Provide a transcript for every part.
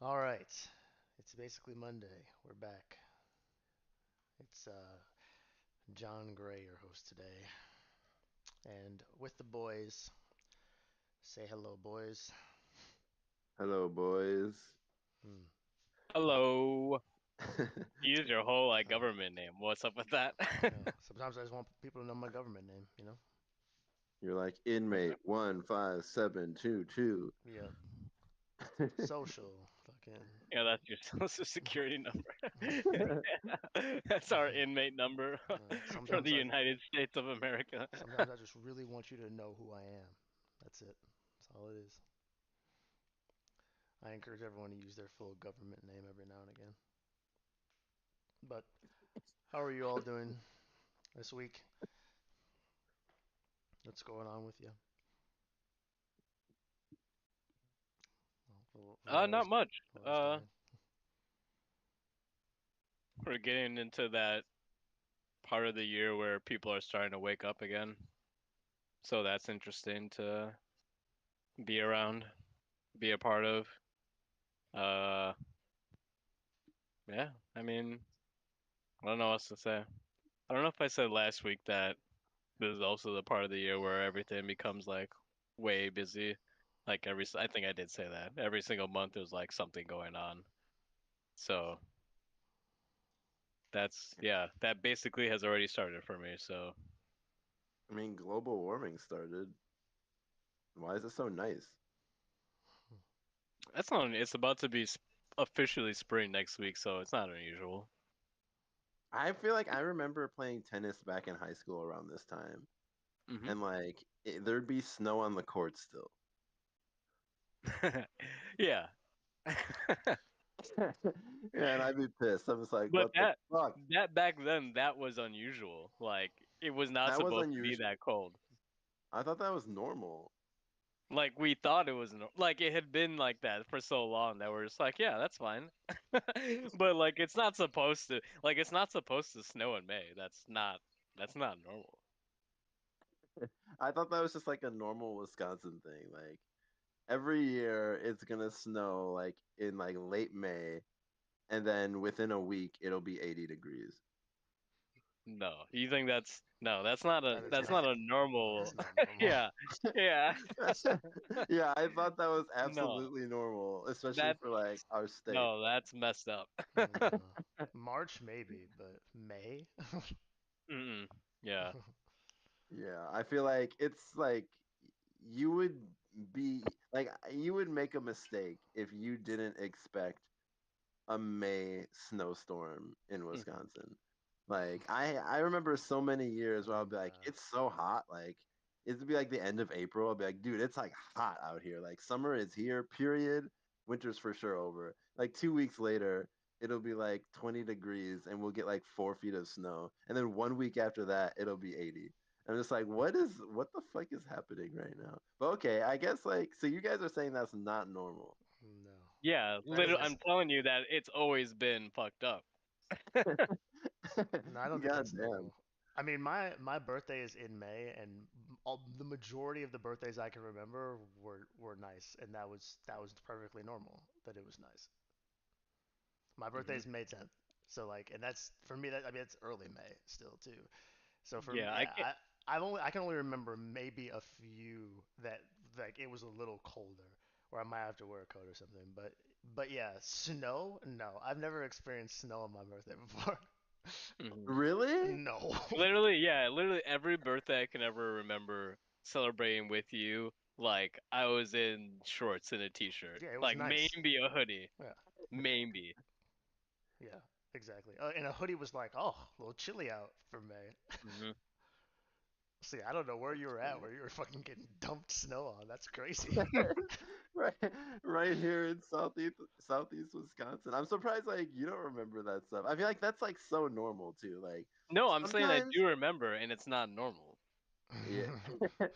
All right. It's basically Monday. We're back. It's John Gray, your host today. And with the boys, say hello, boys. Hello, boys. Hmm. Hello. Use your whole Uh, government name. What's up with that? Sometimes I just want people to know my government name. You're like inmate 15722. Yep. Social. Fucking. Yeah, that's your social security number. That's our inmate number for Sometimes the I United States of America. sometimes I just really want you to know who I am. That's it. That's all it is. I encourage everyone to use their full government name every now and again. But how are you all doing this week? What's going on with you? Well, Not Valor's much. Valor's dying. We're getting into that part of the year where people are starting to wake up again. So that's interesting to be around, be a part of. Uh, yeah, I mean, I don't know what else to say. I don't know if I said last week that this is also the part of the year where everything becomes like way busy. Like I think I did say that. Every single month there's like something going on. So yeah, that basically has already started for me. So I mean, global warming started. Why is it so nice? that's not, it's about to be officially spring next week, so it's not unusual. I feel like I remember playing tennis back in high school around this time, Hmm. and there'd be snow on the court still. Yeah. Yeah, and I'd be pissed. I'm just like, But what the fuck? that back then that was unusual. Like it was not That was supposed to be unusual. that cold. I thought that was normal. Like we thought it was like it had been like that for so long that we're just like, yeah, that's fine. But like it's not supposed to snow in May. That's not normal. I thought that was just like a normal Wisconsin thing. Like every year it's gonna snow like in like late May, and then within a week it'll be 80 degrees. No. You think that's no, that's not a That is that's not not. a normal. That's not normal. Yeah. Yeah. Yeah, I thought that was No. absolutely normal, especially That's for like our state. no, that's messed up. March maybe, but May. Mm-mm. Yeah. Yeah, I feel like it's like you would you would make a mistake if you didn't expect a May snowstorm in Hmm. Wisconsin. Like I remember so many years where I'll be like, Nah. it's so hot. Like it'd be like the end of April. I'll be like, dude, it's like hot out here. Like summer is here, period. Winter's for sure over. Like 2 weeks later, it'll be like 20 degrees and we'll get like 4 feet of snow. And then 1 week after that, it'll be 80. I'm just like, what the fuck is happening right now? But okay, I guess like so you guys are saying that's not normal. No. Yeah, That is literally just I'm telling you that it's always been fucked up. no, I don't think God that's damn. normal. I mean, my birthday is in May, and the majority of the birthdays I can remember were nice, and that was perfectly normal that it was nice. My birthday Hmm. is May 10th, so like, and that's for me. That I mean, it's early May still too. So for Yeah, me, I yeah, can't. I can only remember maybe a few that like it was a little colder, or I might have to wear a coat or something. But yeah, snow? No, I've never experienced snow on my birthday before. Mhm. Really? No. Literally, yeah, literally every birthday I can ever remember celebrating with you, like I was in shorts and a t-shirt, Yeah, it was like nice. maybe a hoodie, Yeah, maybe. yeah, exactly. And a hoodie was like, oh, a little chilly out for May. Hmm. See, I don't know where you were at, where you were fucking getting dumped snow on. That's crazy. Right, right here in southeast Wisconsin. I'm surprised like you don't remember that stuff. I feel like that's like so normal too. Like No, I'm saying I sometimes, do remember, and it's not normal. yeah,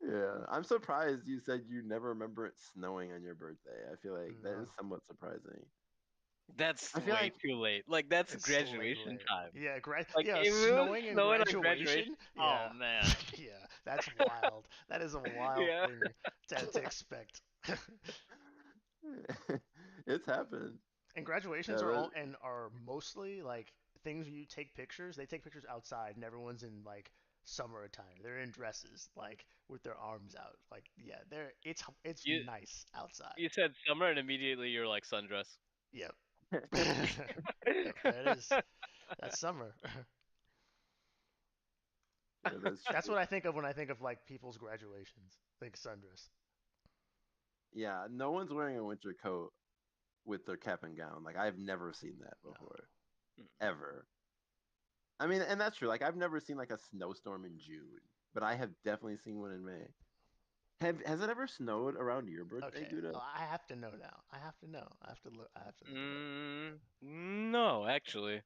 yeah. I'm surprised you said you never remember it snowing on your birthday. I feel like that is No, somewhat surprising. That's I feel way like too late. Like that's it's late, graduation late. time. Yeah, Like yeah, if it was snowing and snowing on graduation, graduation. oh Yeah, man. yeah, that's wild. That is a wild Yeah. thing to expect. It's happened. And graduations Yeah, are that, all and are mostly like things you take pictures. They take pictures outside, and everyone's in like summer attire. They're in dresses, like with their arms out. Like yeah, they're it's You nice outside. you said summer and immediately you're like sundress. Yep. Yep, there it is. That's summer. yeah, that's That's true. what I think of when I think of like people's graduations. Think sundress. Yeah, no one's wearing a winter coat with their cap and gown. Like I've never seen that No. before, ever. I mean, and that's true. Like I've never seen like a snowstorm in June, but I have definitely seen one in May. Has it ever snowed around your birthday, Okay, Duda? I have to know now. I have to know. I have to look. I have to look it up. No, actually,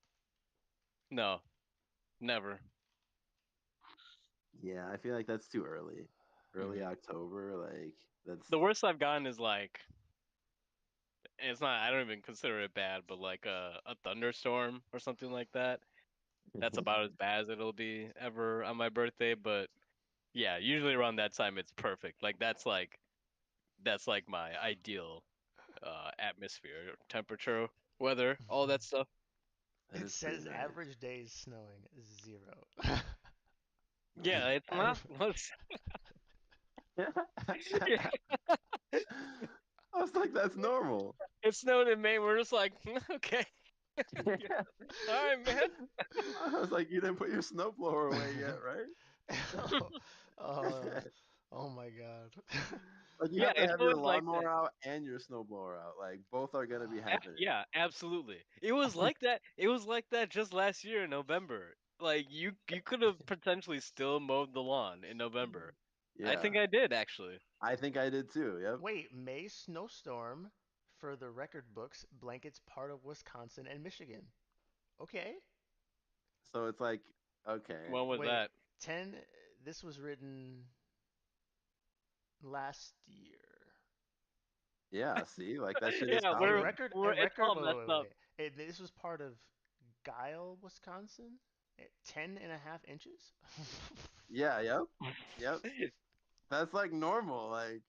no, never. Yeah, I feel like that's too early. Early Mhm. October, like that's The worst I've gotten is like it's not. I don't even consider it bad, but like a thunderstorm or something like that. That's about as bad as it'll be ever on my birthday. But yeah, usually around that time it's perfect. Like that's like my ideal atmosphere, temperature, weather, all that stuff. that It is pretty says nice. average days snowing is 0. Yeah, it's not. Aver- Yeah, I was like, that's normal. it snowed in May. We're just like, okay, yeah, all right, man. I was like, you didn't put your snowblower away yet, right? oh, oh, oh my God. Like you Yeah, have to it's have your always like that. lawnmower out and your snowblower out. Like both are gonna be happening. Yeah, absolutely. It was like that. It was like that just last year in November. Like you could have potentially still mowed the lawn in November. I think Yeah, I did actually. I think I did too. Yep. Wait, May snowstorm for the record books blankets part of Wisconsin and Michigan. Okay. So it's like, okay, When was Wait, that? 10. This was written last year. yeah. See, like that shit is Yeah, A we're common. record, we're a it's record. all Wait, messed wait, wait, up. wait. This was part of Guile, Wisconsin. 10.5 inches. Yeah. Yep. Yep. That's like normal. Like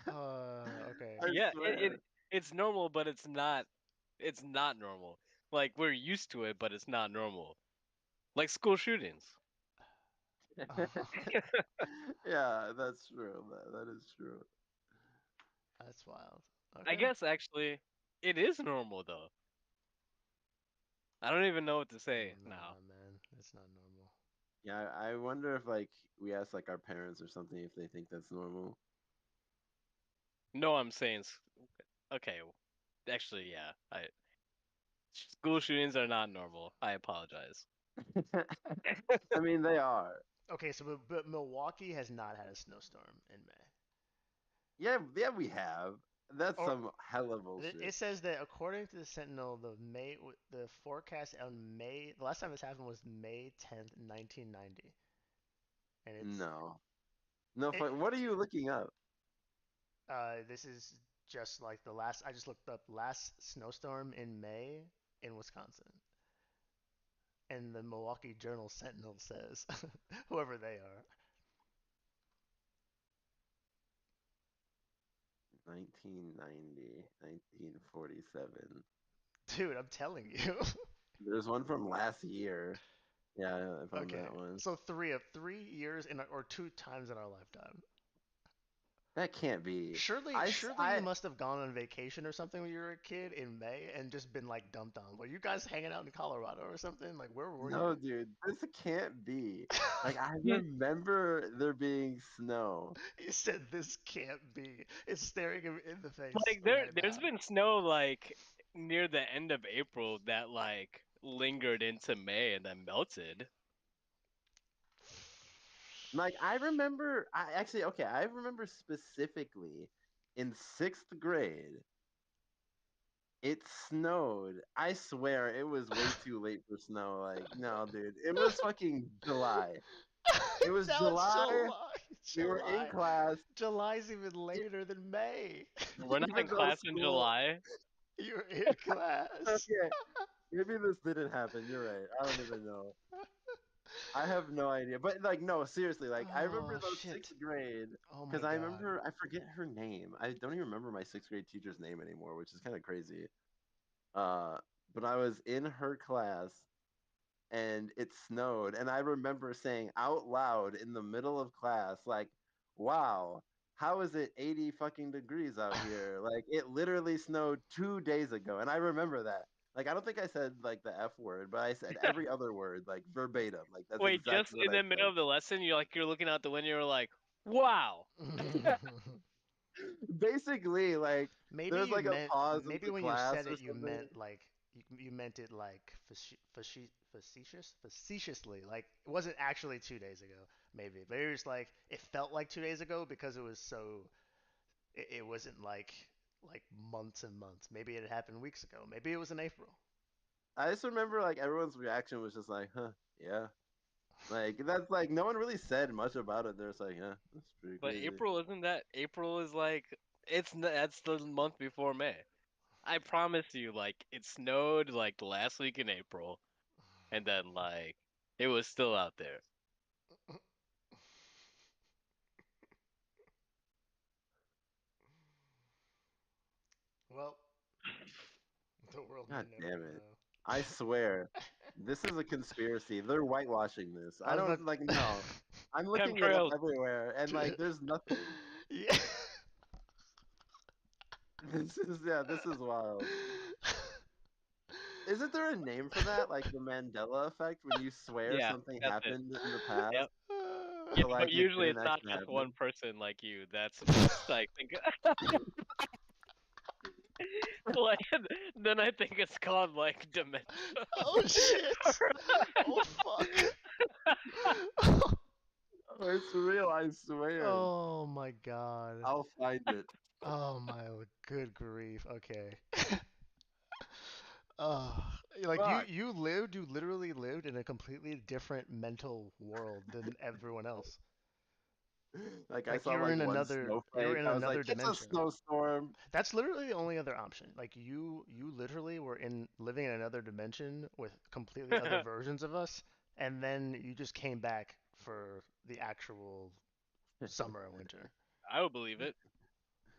Okay. I Yeah, swear. it's normal, but it's not normal. Like we're used to it, but it's not normal. Like school shootings. Yeah, that's true. That is true. That's wild. I Okay. guess actually it is normal though. I don't even know what to say now. Nah, man, it's not normal. Yeah, I wonder if like we ask like our parents or something if they think that's normal. No, I'm saying okay. Actually, yeah. I School shootings are not normal. I apologize. I mean, they are. Okay, so but Milwaukee has not had a snowstorm in May. Yeah, yeah, we have. That's Or some hella it bullshit. says that according to the Sentinel, the forecast on May the last time this happened was May 10th, 1990, and No, no. it What are you looking up? this is just like the last. I just looked up last snowstorm in May in Wisconsin, and the Milwaukee Journal Sentinel says, whoever they are, 1990, 1947. dude, I'm telling you. There's one from last year. Yeah, I found Okay, that one. so 3 years or 2 times in our lifetime. That can't be. Surely you must have gone on vacation or something when you were a kid in May and just been like dumped on. Were you guys hanging out in Colorado or something? Like where were No, you? dude, this can't be. Like, I remember there being snow. You said this can't be. It's staring him in the face Like right there's now. been snow like near the end of April that like lingered into May and then melted. Like, I remember, okay, I remember specifically in sixth grade, it snowed. I swear it was way too late for snow. Like, no, dude, it was fucking July. It was Now it's July. July. We were in July. class, July's even later than May. We're not even in though class in school. July. You're in class. Okay, maybe this didn't happen. You're right. I don't even know. I have no idea. But like, no, seriously, like I remember Oh though shit. sixth grade Oh my because I god. remember I forget her name. I don't even remember my sixth grade teacher's name anymore, which is kind of crazy. Uh, but I was in her class and it snowed, and I remember saying out loud in the middle of class, like, "Wow, how is it 80 fucking degrees out here? Like it literally snowed 2 days ago." And I remember that. Like I don't think I said like the F word, but I said every other word like verbatim. Like that's Wait, just exactly what in I the middle said. of the lesson, you're looking out the window, you're like, wow. Basically, like Maybe there's you like a meant pause in maybe the when you class said or it you something. meant like you meant it like facetiously, like it wasn't actually 2 days ago, maybe, but it was like it felt like 2 days ago because it was so it wasn't like months and months. Maybe it had happened weeks ago. Maybe it was in April. I just remember like everyone's reaction was just like, "Huh, yeah." Like that's like no one really said much about it. They're just like, "Yeah, that's pretty But crazy." April isn't that? April is like that's the month before May. I promise you, like it snowed like the last week in April, and then like it was still out there. Well, the world may God never damn it! know. I swear, this is a conspiracy. They're whitewashing this. I I was about don't like no. I'm looking it up Chemtrails. everywhere, and like, to... there's nothing. yeah. This is wild. Isn't there a name for that? Like the Mandela effect, when you swear Yeah, something that's it. happened in the past, Yep. Yeah, but but like it usually didn't it's not actually just one happen. person like you. That's like think like then I think it's called like dementia. Oh shit! Oh fuck! Oh, it's real, I swear. Oh my god. I'll find it. Oh my good grief. Okay. Like Fuck. you literally lived in a completely different mental world than everyone else. Like I Like saw like one you were snowflake. in I was like, another it's a dimension. snowstorm. That's literally the only other option. Like you literally were in living in another dimension with completely other versions of us, and then you just came back for the actual summer and winter. I would believe it.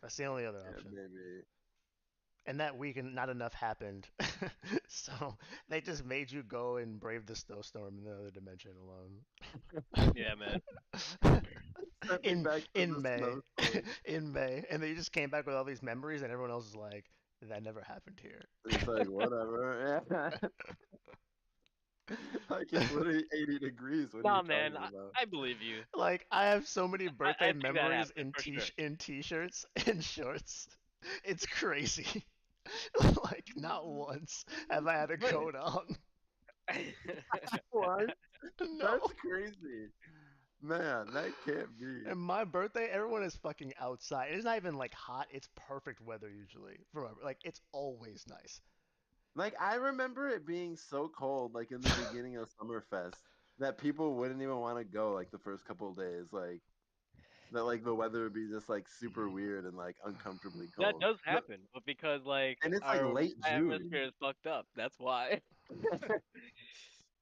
That's the only other Yeah, option. maybe. And that week, not enough happened, so they just made you go and brave the snowstorm in the other dimension alone. Yeah, man. Sent me in back to in the May, snowstorm. in May, and they just came back with all these memories, and everyone else is like, "That never happened here." It's like whatever. Yeah. Like it's literally 80 degrees. What are you Nah, man. talking I, about? I believe you. Like I have so many birthday I think that memories happened for sure. in t-shirts and shorts. It's crazy. Like not once have I had a But coat on. What? No. That's crazy. Man, that can't be. And my birthday, everyone is fucking outside. It's not even like hot. It's perfect weather usually. For like it's always nice. Like I remember it being so cold, like in the beginning of Summerfest, that people wouldn't even want to go like the first couple of days. Like that like the weather would be just like super weird and like uncomfortably that cold. does But happen, but because like and it's like our late atmosphere June. is fucked up, that's why.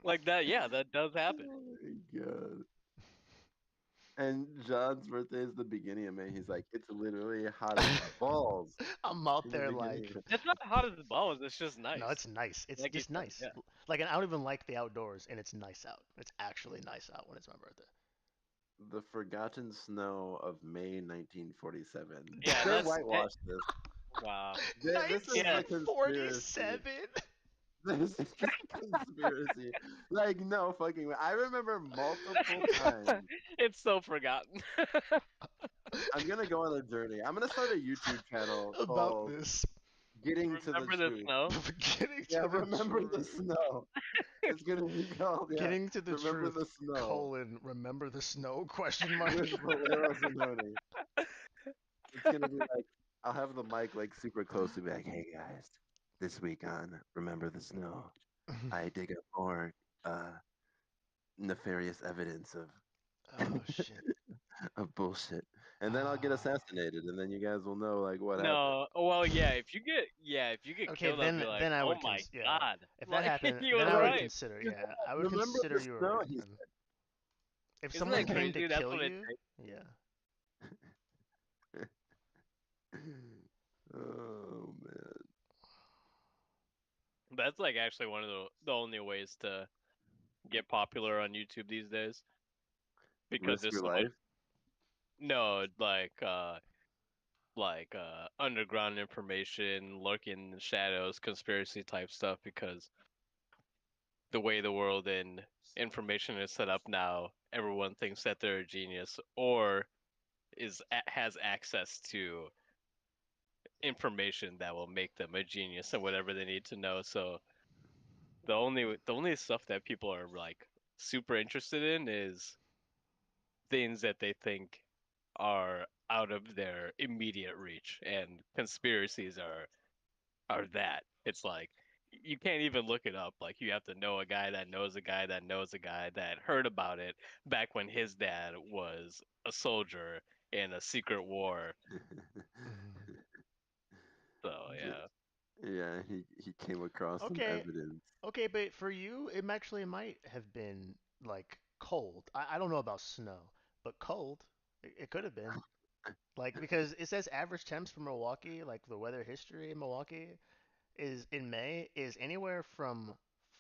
Like that, yeah, that does happen. Oh my god. And John's birthday is the beginning of May. He's like, it's literally hot as balls I'm out in the there beginning like of It's not hot as balls. It's just no, nice. it's nice. It's Like you just said, nice. yeah. Like and I don't even like the outdoors and it's nice out. It's actually nice out when it's my birthday. the forgotten snow of May 1947. Yeah, They're that's whitewashed this. wow. This is a Yeah, conspiracy. 1947. This is a conspiracy. Like, no fucking way. I remember multiple times. it's so forgotten. I'm gonna go on a journey. I'm gonna start a YouTube channel About called this. Getting to the Remember the Truth. snow? Getting Yeah, to the remember the truth. snow. It's gonna be called, yeah, Getting to the Remember truth. the Snow Colon. Remember the snow? Question mark. with Valero Zanoni. It's gonna be like, I'll have the mic like super close to be like, hey guys, this week on Remember the Snow, I dig up more uh, nefarious evidence Oh shit. of bullshit. and then I'll get assassinated, and then you guys will know like what happened. No, well, yeah. If you get Okay, killed, I'll be like, then I oh would my yeah. god, If that like happened, he then was I would right. consider, Because, yeah, I would remember consider the you a snow? red then. If Isn't someone that came to crazy? That's kill what it you, takes. yeah. Oh man, That's like actually one of the only ways to get popular on YouTube these days because risk there's your so much. life. No, underground information, lurking in the shadows, conspiracy type stuff. Because the way the world and information is set up now, everyone thinks that they're a genius or has access to information that will make them a genius and whatever they need to know. So the only stuff that people are like super interested in is things that they think are out of their immediate reach, and conspiracies are that. It's like you can't even look it up. Like you have to know a guy that knows a guy that knows a guy that heard about it back when his dad was a soldier in a secret war. So yeah. Yeah, he came across some Okay, evidence. okay, but for you, it actually might have been like cold. I don't know about snow, but cold. It could have been. Like because it says average temps for Milwaukee, like the weather history in Milwaukee is in May is anywhere from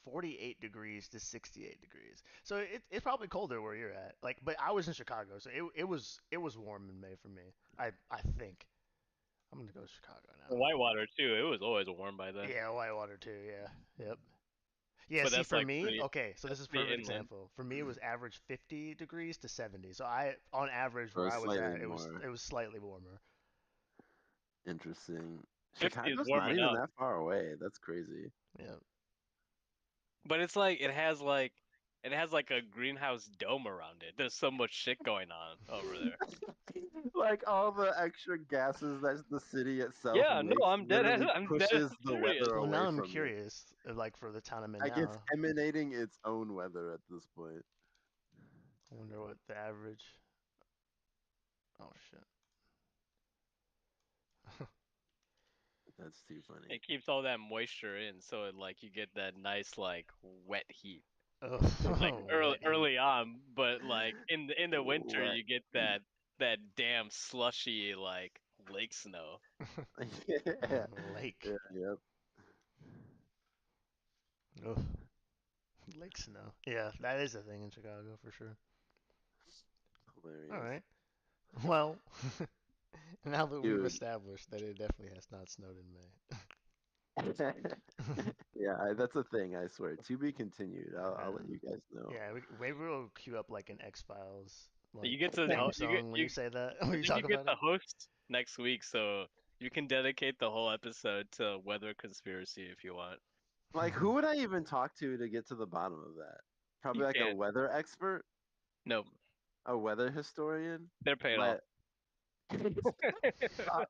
48 degrees to 68 degrees. So it's probably colder where you're at. Like, but I was in Chicago, so it was warm in May for me. I think I'm gonna go to Chicago now. Whitewater too. It was always warm by then. Yeah, Whitewater too. Yeah, yep. Yeah, But see, that's for like me, pretty okay, so this that's is a pretty perfect inland. example. For me, it was average 50 degrees to 70. So on average, where Or I was slightly at, it was more it was slightly warmer. interesting. 50 is Chicago's warm not even enough. that far away. That's crazy. Yeah. But it's like it has like a greenhouse dome around it. There's so much shit going on over there. Like all the extra gases that the city itself Yeah, no, makes I'm dead. literally I'm dead pushes the serious. weather Well, away now I'm from you. curious, like for the town I'm in Like it's now. emanating its own weather at this point. I wonder what the average. Oh shit. That's too funny. It keeps all that moisture in, so like you get that nice like wet heat. Like Oh, early wet heat. early on, but like in the winter What? you get that damn slushy like lake snow. Yeah. Lake. Yeah, yep. Ugh. Lake snow. Yeah, that is a thing in Chicago for sure. All Hilarious. right. Well, now that we've Dude. established that it definitely has not snowed in May. Yeah, that's a thing, I swear. To be continued. I'll let you guys know. Yeah, maybe we'll queue up like an X Files You like get to theme you get song when you you say that when I you think you talk get about the it. host next week, so you can dedicate the whole episode to weather conspiracy if you want. Like, who would I even talk to get to the bottom of that? You Probably like a can't. weather expert, No, a weather historian. they're paid off. Like, uh,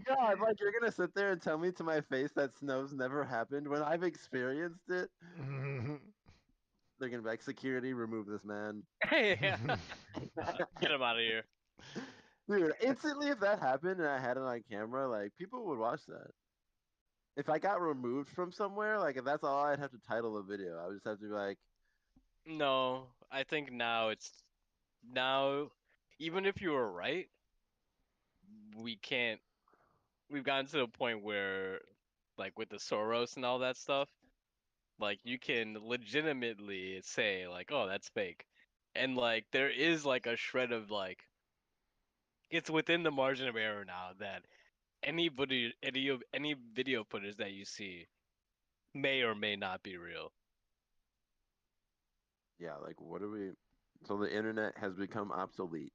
God, like you're gonna sit there and tell me to my face that snow's never happened when I've experienced it. They're gonna be like, security, remove this man. Yeah, get him out of here. Dude, instantly if that happened and I had it on camera, like people would watch that. If I got removed from somewhere, like if that's all I'd have to title a video. I would just have to be like, No, I think now, even if you were right, we can't. We've gotten to the point where, like with the Soros and all that stuff, like you can legitimately say like, "Oh, that's fake," and like there is like a shred of like it's within the margin of error now that any video footage that you see may or may not be real. yeah, like what are we? So the internet has become obsolete.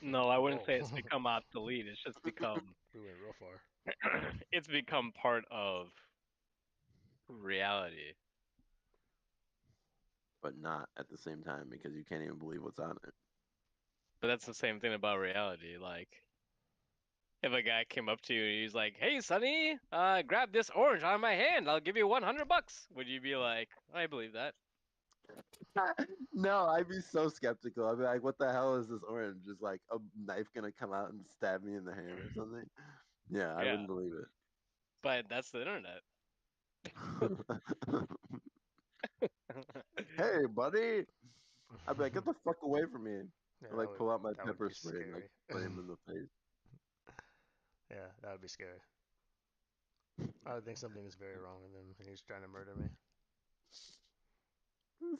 No, I wouldn't Whoa. say it's become obsolete. It's just become We went real far. it's become part of reality. But not at the same time because you can't even believe what's on it. But that's the same thing about reality. Like if a guy came up to you and he's like, "Hey, Sonny, grab this orange out of my hand. I'll give you $100." Would you be like, "I believe that"? No, I'd be so skeptical. I'd be like, what the hell is this orange? Is like a knife gonna come out and stab me in the hand or something? Yeah, I Yeah, wouldn't believe but that's the internet. it. Hey, buddy. I'd be like, get the fuck away from me. Yeah, I like pull out my that would pepper be spray and like scary. spray him in the face. Yeah, that would be scary. I would think something is very wrong with him and he's trying to murder me.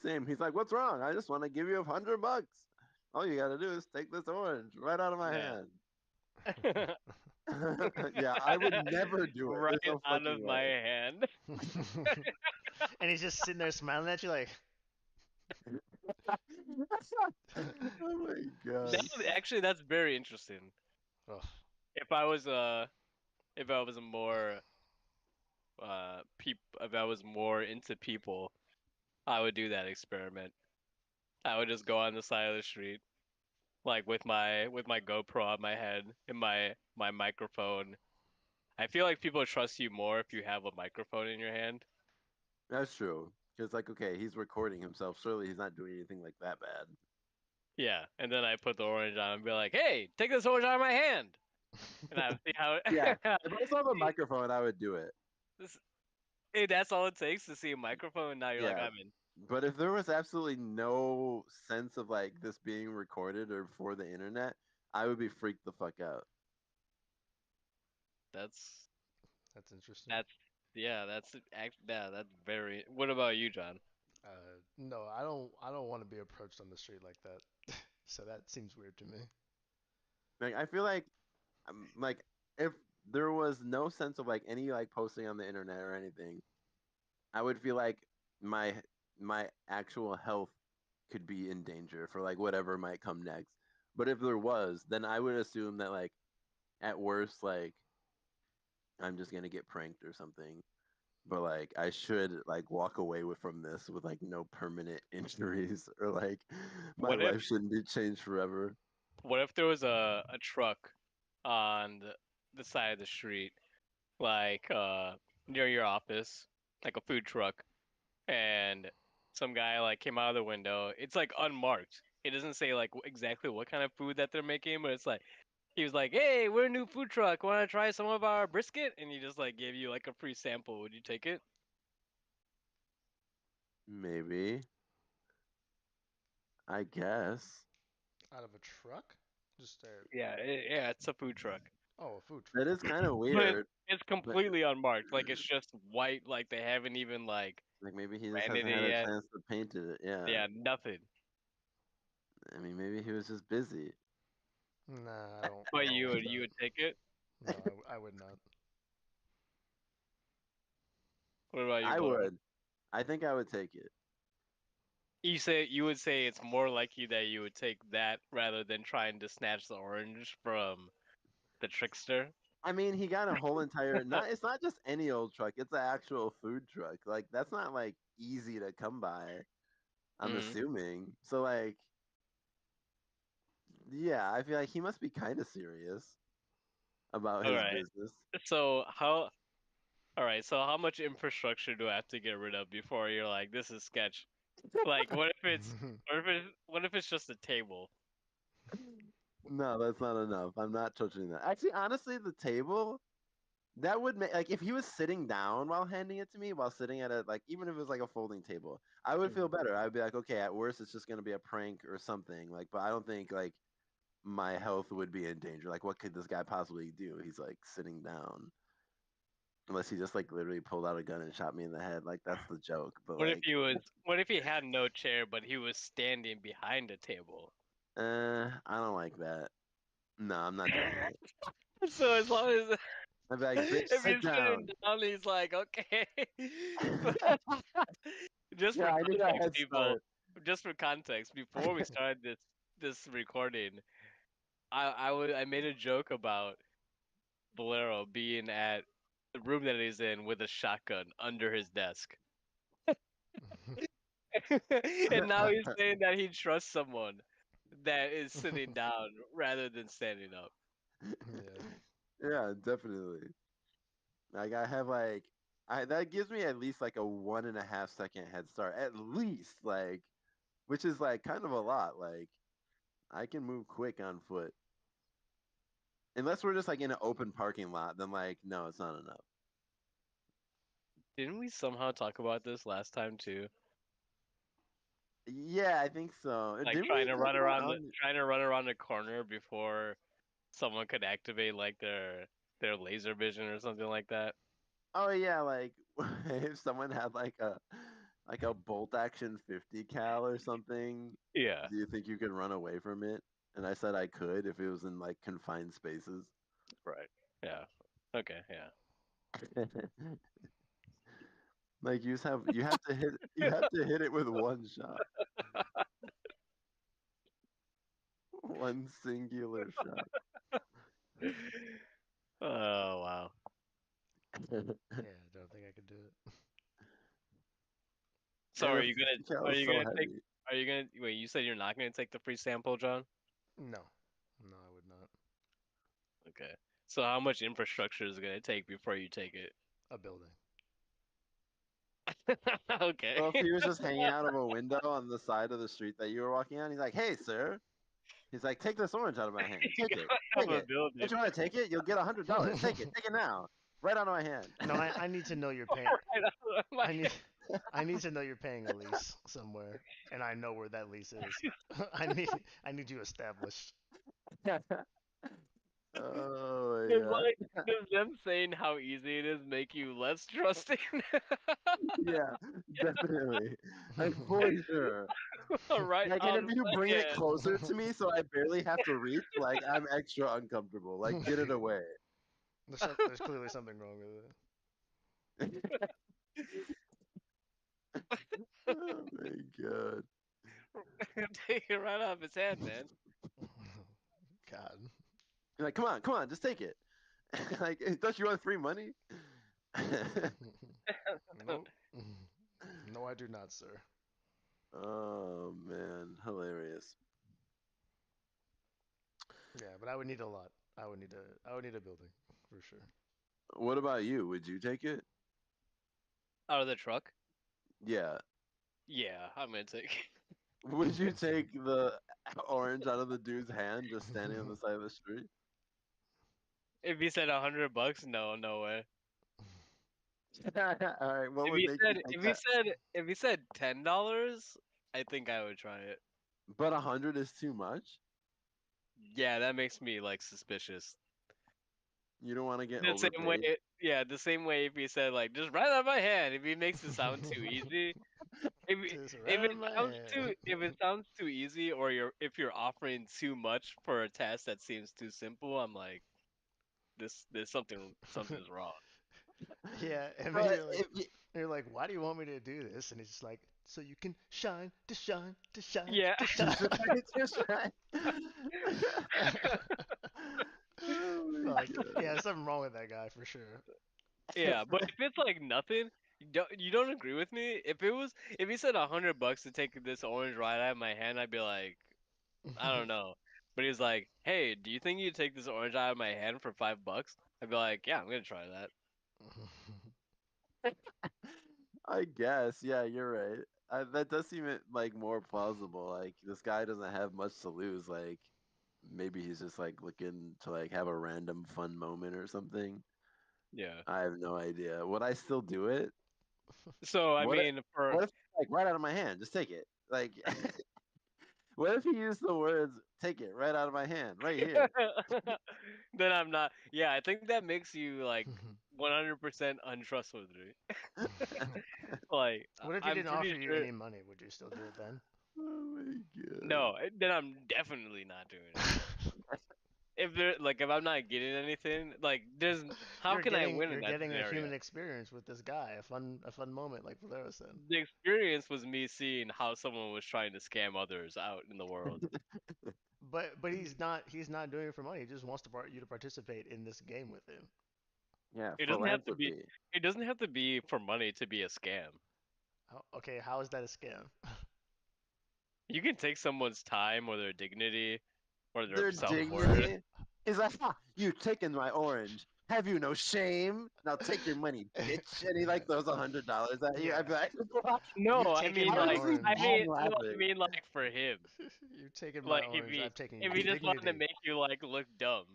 Same. He's like, what's wrong? I just want to give you $100. All you gotta do is take this orange right out of my Yeah. hand. Yeah, I would never do it. Right There's no out fucking of my way. hand. And he's just sitting there smiling at you like, Oh my That god. actually, that's very interesting. oh, If I was if I was more if I was more into people, I would do that experiment. I would just go on the side of the street, like with my GoPro on my head and my microphone. I feel like people trust you more if you have a microphone in your hand. That's true. Because like, okay, he's recording himself. Surely he's not doing anything like that bad. Yeah, and then I put the orange on and be like, "Hey, take this orange out of my hand," and I would see how. Yeah. If I saw the microphone, I would do it. this, hey, that's all it takes to see a microphone. And now you're like, Yeah. I'm in. But if there was absolutely no sense of like this being recorded or for the internet, I would be freaked the fuck out. That's that's interesting. that's yeah, that's very. What about you, John? No, I don't want to be approached on the street like that. So that seems weird to me. Like I feel like if there was no sense of like any like posting on the internet or anything, I would feel like my my actual health could be in danger for like whatever might come next. But if there was, then I would assume that like at worst like I'm just gonna get pranked or something. But like I should like walk away with from this with like no permanent injuries or like my What if life shouldn't be changed forever. what if there was a truck on the side of the street, like near your office, like a food truck, and some guy like came out of the window. It's like unmarked. It doesn't say like exactly what kind of food that they're making, but it's like he was like, "Hey, we're a new food truck. Want to try some of our brisket?" And he just like gave you like a free sample. Would you take it? Maybe. I guess. Out of a truck? Just a Yeah, yeah, it's a food truck, oh, a food truck. That is kind of but weird. it's But completely unmarked. Like it's just white. Like they haven't even like like maybe he just branded hasn't it had a yet. chance to paint it. Yeah. Yeah, nothing. I mean, maybe he was just busy. Nah, I don't. I But don't want you that. would take it. No, I would not. What about you, I Bloro? would. I think I would take it. You would say it's more likely that you would take that rather than trying to snatch the orange from the trickster. I mean, he got a whole entire not it's not just any old truck, it's an actual food truck. Like that's not like easy to come by, I'm Hmm. assuming. So like yeah, I feel like he must be kind of serious about All his right. business. So how? All right. So how much infrastructure do I have to get rid of before you're like, this is sketch? Like, what if it's just a table? No, that's not enough. I'm not touching that. Actually, honestly, the table that would make like if he was sitting down while handing it to me while sitting at a like even if it was like a folding table, I would feel Mhm. better. I'd be like, okay, at worst it's just gonna be a prank or something. Like, but I don't think like my health would be in danger. Like, what could this guy possibly do? He's like sitting down. Unless he just like literally pulled out a gun and shot me in the head. Like that's the joke. But like, What if he had no chair but he was standing behind a table? I don't like that. No, I'm not doing that. So as long as I'd be like, bitch, if sit he's sitting down. down, he's like, okay. Just Yeah, for I need a context, head people. start. Just for context, before we started this recording, I made a joke about Bolero being at the room that he's in with a shotgun under his desk, and now he's saying that he trusts someone that is sitting down rather than standing up. Yeah. Yeah, definitely. Like I have like that gives me at least like a 1.5 second head start, at least, like, which is like kind of a lot. Like, I can move quick on foot. Unless we're just like in an open parking lot, then like, no, it's not enough. Didn't we somehow talk about this last time too? Yeah, I think so. Like Didn't we talk about on? trying to run around the corner before someone could activate like their laser vision or something like that. Oh yeah, like if someone had like a bolt action 50 cal or something, Yeah, do you think you could run away from it? And I said I could if it was in like confined spaces. right. Yeah. Okay, yeah. Like you have to hit it with one shot. One singular shot. Oh wow. Yeah, I don't think I could do it. So And the 50 cal is so heavy. are you gonna wait, you said you're not gonna take the free sample, John? No, no, I would not. Okay. So how much infrastructure is it gonna take before you take it? A building. Okay. Well, if he was just hanging out of a window on the side of the street that you were walking on, he's like, "Hey, sir." He's like, "Take this orange out of my hand. Take it. Have Take a it. Don't building. you want to take it? You'll get $100. Take it. Take it now. Right out of my hand." No, I need to know you're paying. Right out of my I need I need to know you're paying a lease somewhere, and I know where that lease is. I need you established. Oh Does my like does them saying how easy it is make you less trusting? god. Yeah, definitely. Like for sure. Right Like, and out if of you my bring it hand. closer to me so I barely have to reach, like I'm extra uncomfortable. Like, get it away. There's clearly something wrong with it. Oh my god. Take it right out of his hand, man. God. You're like, come on, just take it. Like, don't you want free money? Nope. No, I do not, sir. Oh man, hilarious. Yeah, but I would need a lot. I would need a building for sure. What about you? Would you take it? Out of the truck? Yeah. Yeah, I'm gonna take. Would you take the orange out of the dude's hand just standing on the side of the street? If he said $100, no, no way. All right, what If would he make you said, take that? if he said $10, I think I would try it. But 100 is too much? Yeah, that makes me like suspicious. You don't want to get The same way, overpaid? yeah, the same way if he said like just right out of my hand, if he makes it sound too easy, Just right in my hand. if it sounds too easy, or if you're offering too much for a task that seems too simple, I'm like, there's something's wrong. Yeah, and then But if you, you're like, why do you want me to do this? And he's just like, so you can shine, to shine, to shine, Yeah. to shine. just right. Oh my Like, god. yeah, there's something wrong with that guy for sure. Yeah, but if it's like nothing, you don't agree with me? If he said $100 to take this orange right out of my hand, I'd be like, I don't know. But he's like, hey, do you think you'd take this orange out of my hand for $5? I'd be like, yeah, I'm gonna try that. I guess, yeah, you're right. That does seem like more plausible. Like this guy doesn't have much to lose. Like maybe he's just like looking to like have a random fun moment or something. Yeah. I have no idea. Would I still do it? So I What if, mean, for what if like right out of my hand? Just take it. Like what if he used the words "take it right out of my hand" right here? then I'm not. Yeah, I think that makes you like 100% untrustworthy. Like What if he I'm didn't offer pretty you sure. any money? Would you still do it then? Oh my god. No, then I'm definitely not doing it. If I'm not getting anything, like there's how can I win in You're that getting a scenario? human experience with this guy, a fun moment, like Valero said. The experience was me seeing how someone was trying to scam others out in the world. But he's not doing it for money. He just wants you to participate in this game with him. Yeah, It doesn't have to be. philanthropy. It doesn't have to be for money to be a scam. Okay, how is that a scam? You can take someone's time or their dignity or their Their self-worth. dignity. He's like, ha, you taken my orange. Have you no shame? Now take your money, bitch. And he like throws $100 at you. I'd be Yeah. like, what? No, You've I taken mean I my would like just be orange. no, I laughing. mean like for him. You've taken my Like orange. I've taken your if he just wanted to dignity. make you like look dumb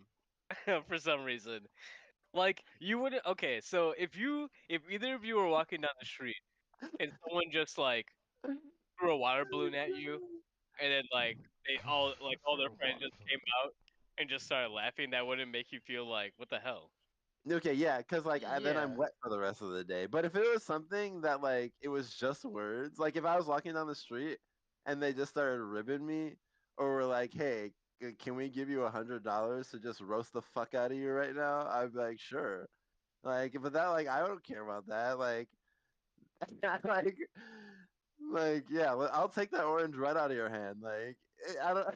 for some reason. Like you wouldn't okay, so if either of you were walking down the street and someone just like threw a water balloon at you and then like they all their friends Water just came out and just started laughing, that wouldn't make you feel like what the hell? Okay, yeah, because like then I'm Yeah. wet for the rest of the day. But if it was something that like it was just words, like if I was walking down the street and they just started ribbing me, or were like, "Hey, can we give you $100 to just roast the fuck out of you right now?" I'd be like, "Sure." Like, but that like I don't care about that. Like, like, yeah, I'll take that orange right out of your hand. Like, I don't.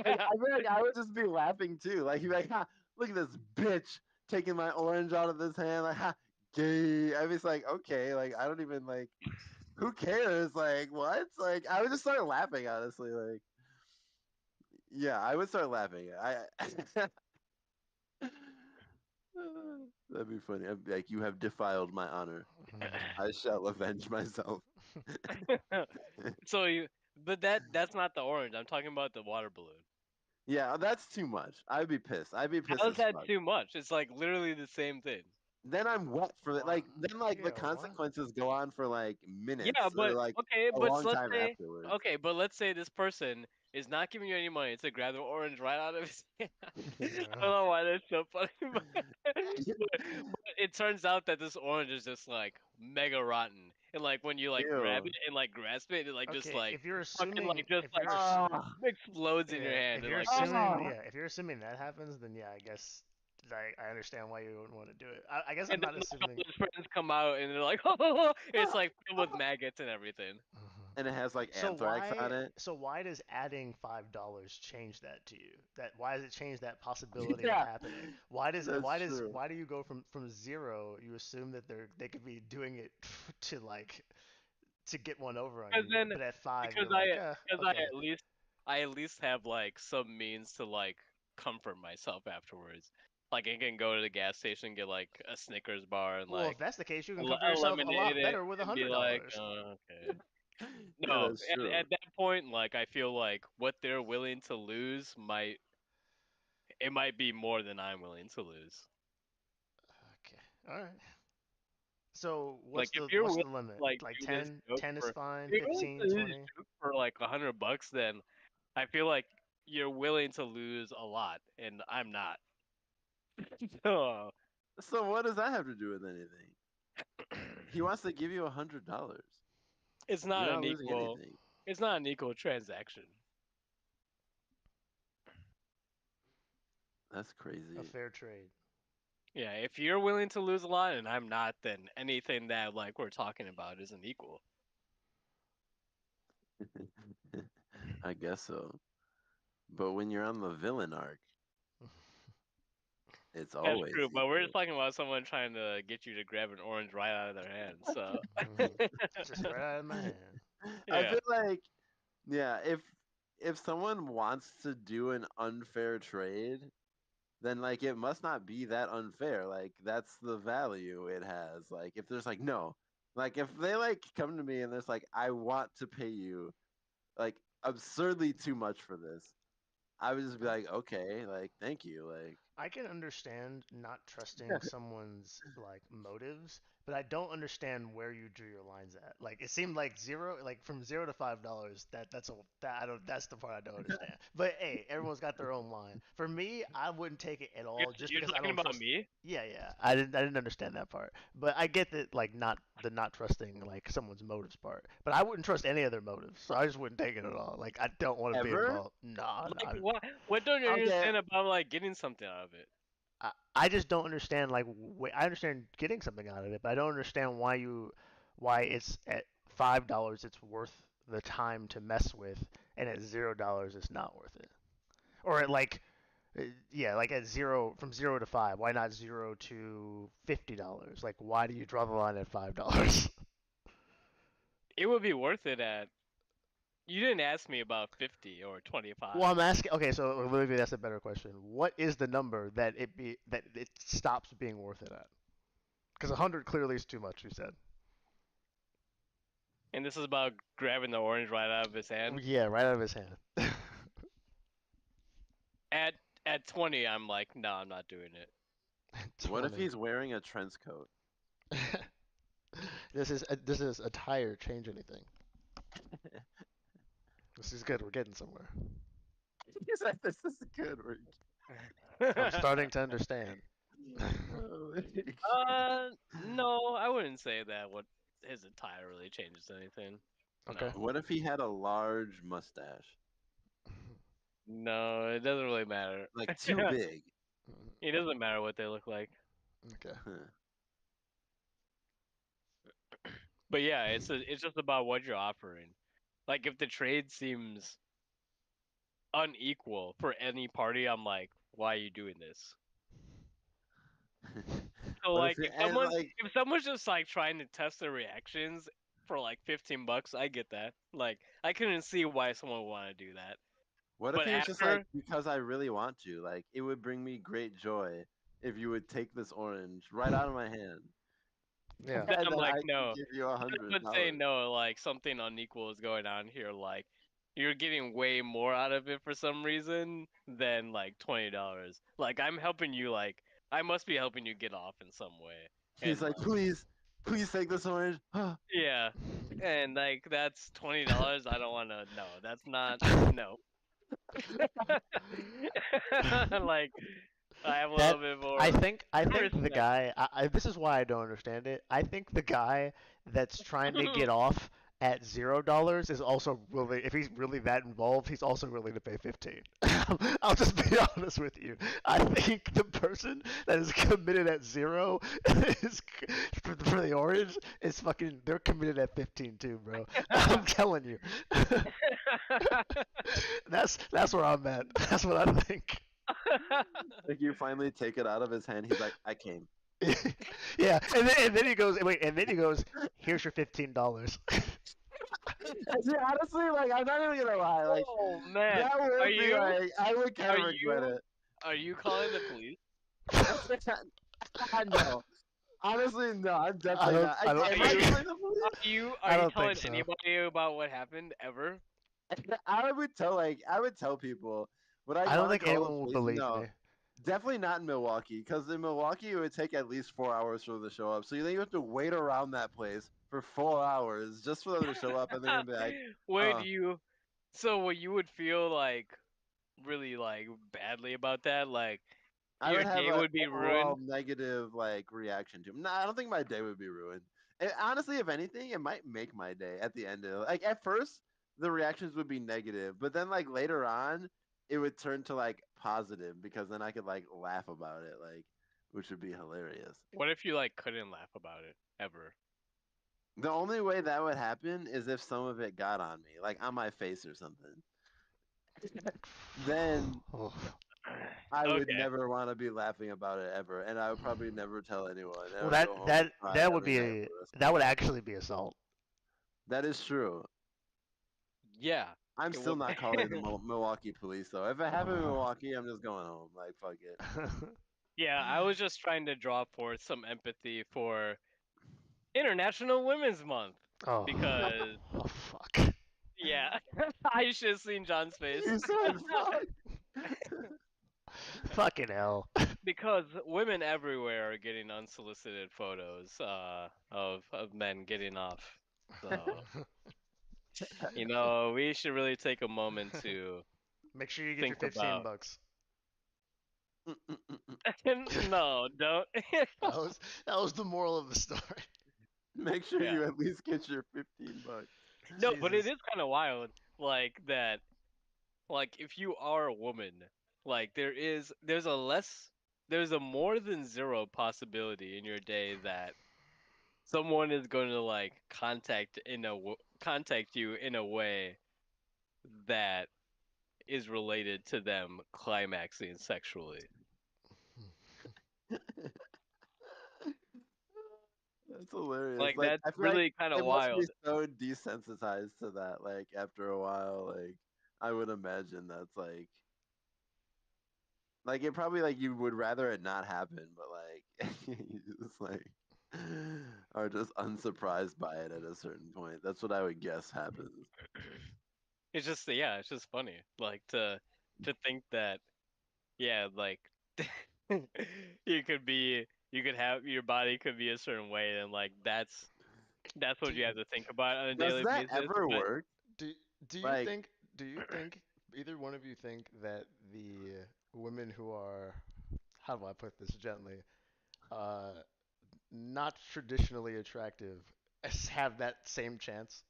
Like, I feel like I would just be laughing too. Like he'd be like, "Ha, look at this bitch taking my orange out of his hand." Like, ha, gay. I was like, okay, like I don't even like. Who cares? Like, what? Like, I would just start laughing. Honestly, like, yeah, I would start laughing. That'd be funny. I'd be like, you have defiled my honor. I shall avenge myself. So you but that's not the orange. I'm talking about the water balloon. Yeah, that's too much. I'd be pissed. I'd be pissed How is as that fuck. too much? It's like literally the same thing. Then I'm wet for it. Why? Like then like the Yeah. What? consequences go on for like Yeah, minutes or but like okay, a but long let's time say afterwards. okay, but let's say this person is not giving you any money to grab the orange right out of his hand. I don't know why that's so funny, but it turns out that this orange is just like mega rotten, and like when you like grab Ew. it and like grasp it, it like just Okay. like If you're fucking assuming, like just if like you're, Oh, explodes in your yeah, hand if and you're like just assuming, oh. yeah, if you're assuming that happens, then yeah, I guess I understand why you wouldn't want to do it. I guess I'm and not then like all assuming. his friends come out and they're like, oh, it's like filled with maggots and everything. Mhm. And it has like So anthrax on why? it. So why does adding $5 change that to you? That why does it change that possibility of Yeah, happening? Why does it? that's Why does? true. Why do you go from zero? You assume that they could be doing it to like to get one over on Because you, then but at five because you're like, okay. I at least have like some means to like comfort myself afterwards. Like I can go to the gas station and get like a Snickers bar and Well, if like that's the case, you can comfort yourself a eliminate lot it better with a and be hundred like, dollars. oh, okay. Yeah, No, that's true. at that point, like I feel like what they're willing to lose might be more than I'm willing to lose. Okay, all right. So Like if you're what's willing the to limit? like Like do this 10? joke 10 is for fine. if you're willing 15, to do this 20. joke for like $100, then I feel like you're willing to lose a lot, and I'm not. So So what does that have to do with anything? He wants to give you $100. it's You're not not an losing equal. anything. It's not an equal transaction. That's A crazy. fair trade. Yeah, if you're willing to lose a lot and I'm not, then anything that like we're talking about isn't equal. I guess so. But when you're on the villain arc, it's That's always true, but we're equal. just talking about someone trying to get you to grab an orange right out of their hand. So Just right out of my hand. I yeah, feel like, yeah, if someone wants to do an unfair trade, then like it must not be that unfair. Like that's the value it has. Like if there's like no, like if they like come to me and there's like I want to pay you like absurdly too much for this, I would just be like okay, like thank you, like I can understand not trusting someone's like motives, but I don't understand where you drew your lines at. Like it seemed like zero, like from $0 to $5. That I don't. That's the part I don't understand. But hey, everyone's got their own line. For me, I wouldn't take it at you're, all, just you're because I talking don't about trust. me. Yeah, yeah. I didn't understand that part, but I get that like not trusting like someone's motives part. But I wouldn't trust any of their motives, so I just wouldn't take it at all. Like I don't want to be ever. involved. Nah, Like nah. what don't you Okay, understand about like getting something out of it? I just don't understand like I understand getting something out of it, but I don't understand why it's at $5 it's worth the time to mess with, and at $0 it's not worth it. Or at like yeah, like at zero from 0 to 5, why not 0 to $50? Like why do you draw the line at $5? It would be worth it at You didn't ask me about 50 or Well, 25. I'm asking. Okay, so maybe that's a better question. What is the number that it stops being worth it at? Because 100 clearly is too much. You said. And this is about grabbing the orange right out of his hand. Yeah, right out of his hand. At at 20, I'm like, no, I'm not doing it. What if 20. he's wearing a trench coat? This is a tire. Change anything. This is good. We're getting somewhere. He's like, this is good. I'm starting to understand. Oh, No, I wouldn't say that. What his attire really changes anything. Okay. No, what if he had a large mustache? no, it doesn't really matter. Like too big. It doesn't matter what they look like. Okay. Huh. But yeah, it's just about what you're offering. Like if the trade seems unequal for any party, I'm like, why are you doing this? So What if like it, and like if someone's just like trying to test their reactions for like 15 bucks, I get that. Like I couldn't see why someone would want to do that. what if But he was just like, after because I really want to, like it would bring me great joy if you would take this orange right out of my hand. Yeah. then And I'm then like, I can no. give you Then I would say $100. no, like something unequal is going on here. Like you're getting way more out of it for some reason than like $20. Like I'm helping you like I must be helping you get off in some way. He's And like, like please take this orange. yeah. And like that's $20. I don't wanna no, that's not no. Like I have a little That bit I more think I think the respect. guy this is why I don't understand it. I think the guy that's trying to get off at $0 is also willing. If he's really that involved, he's also willing to pay 15. I'll just be honest with you. I think the person that is committed at zero is for the orange is fucking. They're committed at 15 too, bro. I'm telling you. That's where I'm at. That's what I think. Like you finally take it out of his hand. He's like, I came. Yeah, and then he goes, wait, and then he goes, here's your $15. See, honestly, like I'm not even gonna lie, like Oh man, that are would be you like I would kind are of regret you it. are you calling the police? I know. Honestly, no, I'm I definitely don't, not. I don't Are Am I you think, calling the police? are I you don't think telling so. anybody about what happened ever? I would tell people. Would I I don't want to think call the anyone will police? believe No, me. definitely not in Milwaukee. Because in Milwaukee, it would take at least 4 hours for them to show up. So you think you have to wait around that place for 4 hours just for them to show up, and they're gonna be like, Would "Oh, you? So what you would feel like really like badly about that? Like I your would have day an would be overall ruined. negative like reaction to him. No, I don't think my day would be ruined. And honestly, if anything, it might make my day at the end of it. Like at first, the reactions would be negative, but then like later on, it would turn to like positive because then I could like laugh about it, like which would be hilarious. What if you like couldn't laugh about it ever? The only way that would happen is if some of it got on me, like on my face or something. Then Oh. I would Okay. never want to be laughing about it ever, and I would probably never tell anyone. And I Well, would go that home and that cry that would every night be for the rest of that my would life. actually be assault. That is true. Yeah. I'm It still would. not calling the Milwaukee police though. If it happened in Milwaukee, I'm just going home. Like fuck it. Yeah, I was just trying to draw forth some empathy for International Women's Month Oh, because oh fuck. yeah, I should have seen John's face. You said fuck. Fucking hell. Because women everywhere are getting unsolicited photos of men getting off. So, we should really take a moment to Make sure you get your think 15 about. bucks. No, don't. That was the moral of the story. Make sure Yeah. you at least get your $15. No, but it Jesus. is kind of wild, like that. Like if you are a woman, like there's a more than zero possibility in your day that someone is going to like contact you in a way that is related to them climaxing sexually. That's hilarious. Like Like that's I feel like really kind of it must be wild. so desensitized to that. Like after a while, like I would imagine that's like it probably like you would rather it not happen, but like you just like are just unsurprised by it at a certain point. That's what I would guess happens. It's just yeah, it's just funny. Like to think that yeah, like you could have your body could be a certain way and like that's what Do you have to think about on a Does daily that basis. ever But work? do do you Like, think do you think either one of you think that the women who are, how do I put this gently, uh, not traditionally attractive have that same chance?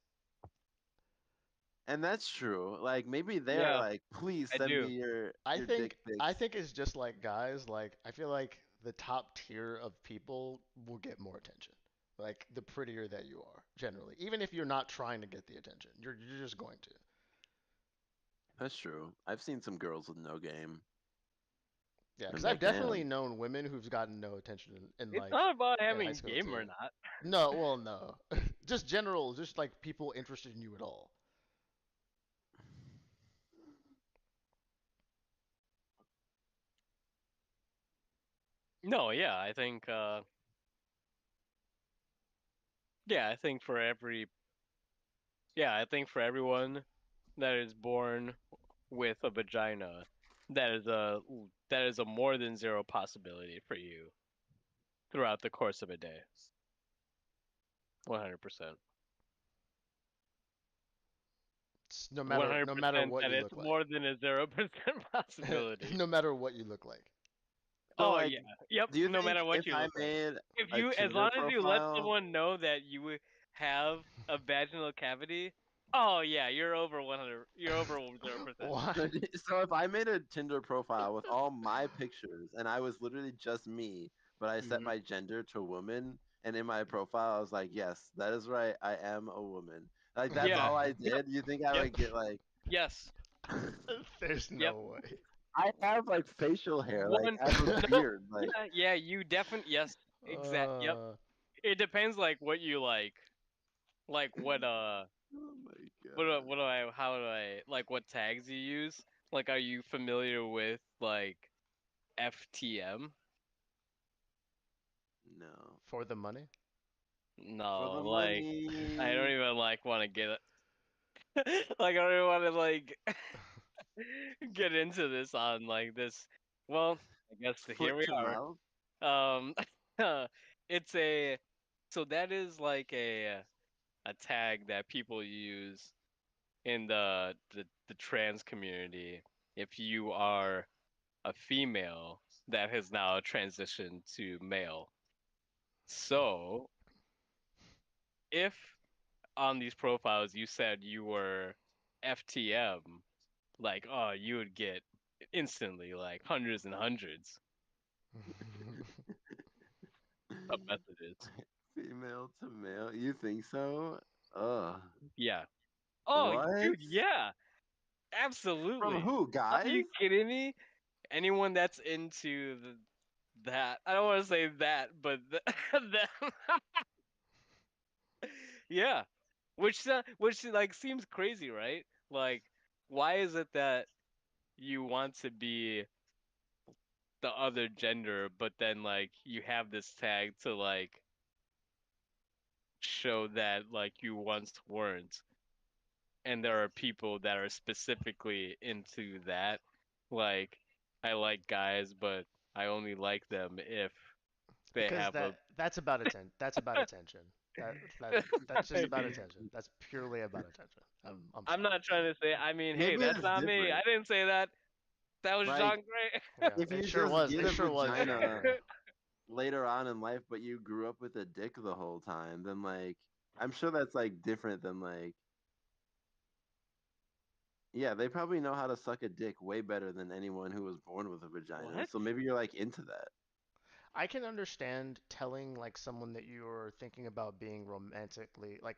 and that's true. Like maybe they're yeah, like, please I send me do. your dick I pics. think it's just like guys. Like I feel like the top tier of people will get more attention. Like the prettier that you are, generally, even if you're not trying to get the attention, you're just going to. That's true. I've seen some girls with no game. Yeah, because I'm I've like, definitely damn. known women who've gotten no attention in It's like not about in high having school game or too. not. No, well, no, just general, just like people interested in you at all. No, yeah, I think yeah, I think for every yeah, I think for everyone that is born with a vagina, that is a more than zero possibility for you throughout the course of a day. 100%. No matter 100% what that you it's look like, more than a 0% possibility. no matter what you look like. So Oh like, yeah. Yep, do you no think matter what if you I look like. made If a you as Tinder long as you let profile? someone know that you have a vaginal cavity, oh yeah, you're over 0%. Why? So if I made a Tinder profile with all my pictures and I was literally just me, but I set Hmm. my gender to woman, and in my profile I was like, yes, that is right, I am a woman. Like that's Yeah. all I Yep. did. You think I Yep. would get like? Yes. There's Yep. no way. I have like facial hair, like One. I have a No. beard, like. Yeah. Yeah. You definitely. Yes. Exact. Yep. Uh, It depends, like what you like. Like Oh my what god. do I? How do I like what tags you use? Like, are you familiar with like FTM? No. for the money? For No. the Like, I don't money. even like want to get it. Like, I don't even want to like get into this on like this. Well, I guess here Foot we to mouth. are. It's a so that is like a tag that people use in the trans community if you are a female that has now transitioned to male. So, if on these profiles you said you were FTM, like oh, you would get instantly like hundreds and hundreds of messages. Female to male. You think so? Ugh. Yeah. Oh, What? dude, yeah. From Absolutely. who, Are guys? you kidding me? Anyone that's into that, I don't want to say that, but that, yeah. Which like seems crazy, right? Like, why is it that you want to be the other gender, but then like you have this tag to like show that like you once weren't, and there are people that are specifically into that. Like, I like guys, but I only like them if they Because have a. that's about that's about attention. That that that's just about attention. That's purely about attention. I'm I'm sorry. not trying to say. I mean, hey, Maybe that's it's not me. I different. didn't say that. That was Like, John Gray. Yeah, if it you sure just was. get It a sure was John vagina Gray. later on in life, but you grew up with a dick the whole time, then, like, I'm sure that's, like, different than, like, yeah, they probably know how to suck a dick way better than anyone who was born with a vagina. What? So maybe you're, like, into that. I can understand telling like someone that you're thinking about being romantically like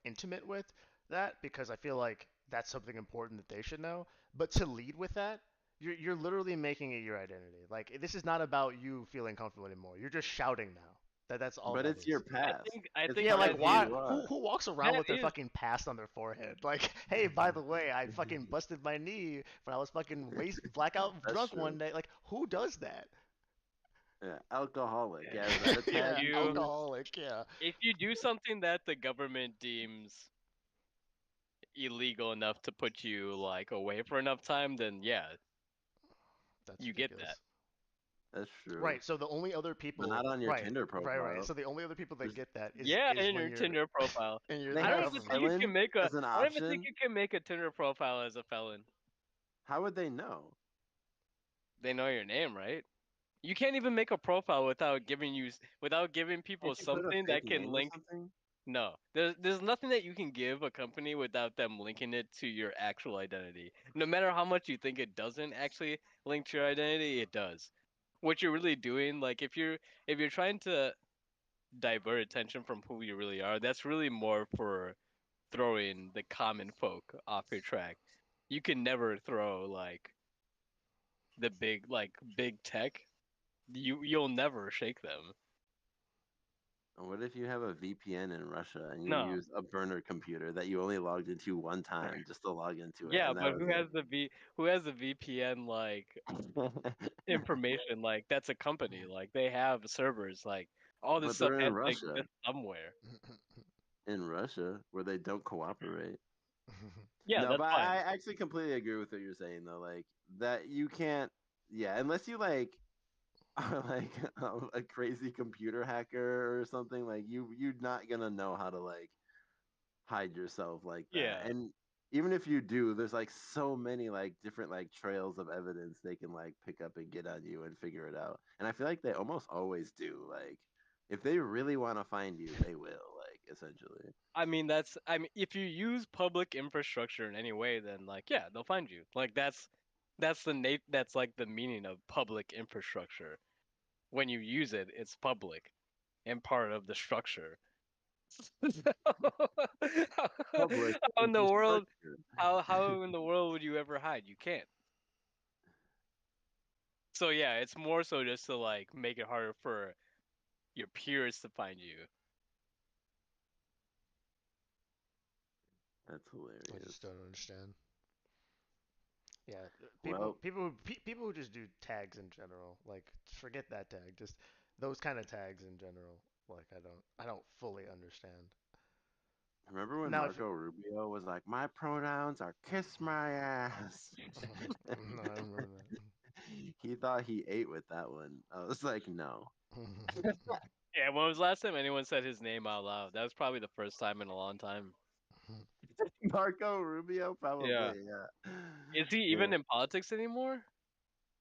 intimate with that because I feel like that's something important that they should know. But to lead with that, you're literally making it your identity. Like this is not about you feeling comfortable anymore. You're just shouting now. That's all But that it's your is. past. I It's think Yeah, part like that of who is why? you Who are. walks around that with their is fucking past on their forehead? Like, hey, by the way, I fucking busted my knee when I was fucking blackout That's drunk one true. day. Like, who does that? Yeah, alcoholic. Yeah, is that a if Yeah, tag you you use? alcoholic. Yeah, do something that the government deems illegal enough to put you like away for enough time, then yeah, that's you get that. ridiculous. That's true. Right. So the only other But people, not on your right, Tinder right. profile. So the only other people that There's, get that Yeah, is in when your you're Tinder profile. and you're they the I don't have even think government. you can felon make a. as an I don't even think option. you can make a Tinder profile as a felon. How would they know? They know your name, right? You can't even make a profile without giving people Can't you put a something fake that can name or link. something? No, there's nothing that you can give a company without them linking it to your actual identity. No matter how much you think it doesn't actually link to your identity, it does. What you're really doing, like if you're trying to divert attention from who you really are, that's really more for throwing the common folk off your track. You can never throw like the big tech. You'll never shake them. What if you have a VPN in Russia and you No. use a burner computer that you only logged into one time just to log into it, Yeah, and that but was it? who has the VPN like information? Like that's a company. Like they have servers. Like all this But stuff they're in has to Russia. exist somewhere. In Russia, where they don't cooperate. Yeah, No, that's but I fine. actually completely agree with what you're saying though. Like that you can't, yeah, unless you like are like a crazy computer hacker or something. Like you're not gonna know how to like hide yourself like that. Yeah. And even if you do, there's like so many like different like trails of evidence they can like pick up and get on you and figure it out. And I feel like they almost always do. Like if they really want to find you, they will. Like essentially. I mean if you use public infrastructure in any way, then like yeah, they'll find you. Like that's like the meaning of public infrastructure. When you use it, it's public and part of the structure. Public How in the world infrastructure. how in the world would you ever hide? You can't. So yeah, it's more so just to like make it harder for your peers to find you. That's I just hilarious. don't understand. Yeah, Well, people who just do tags in general, like forget that tag, just those kind of tags in general. Like I don't fully understand. remember when Now if Marco Rubio was like, "My pronouns are kiss my ass." no, I don't remember He thought he ate with that one. I was like, no. that. Yeah, when was the last time anyone said his name out loud? That was probably the first time in a long time. Marco Rubio, Yeah. probably, yeah. Is he Yeah. even in politics anymore?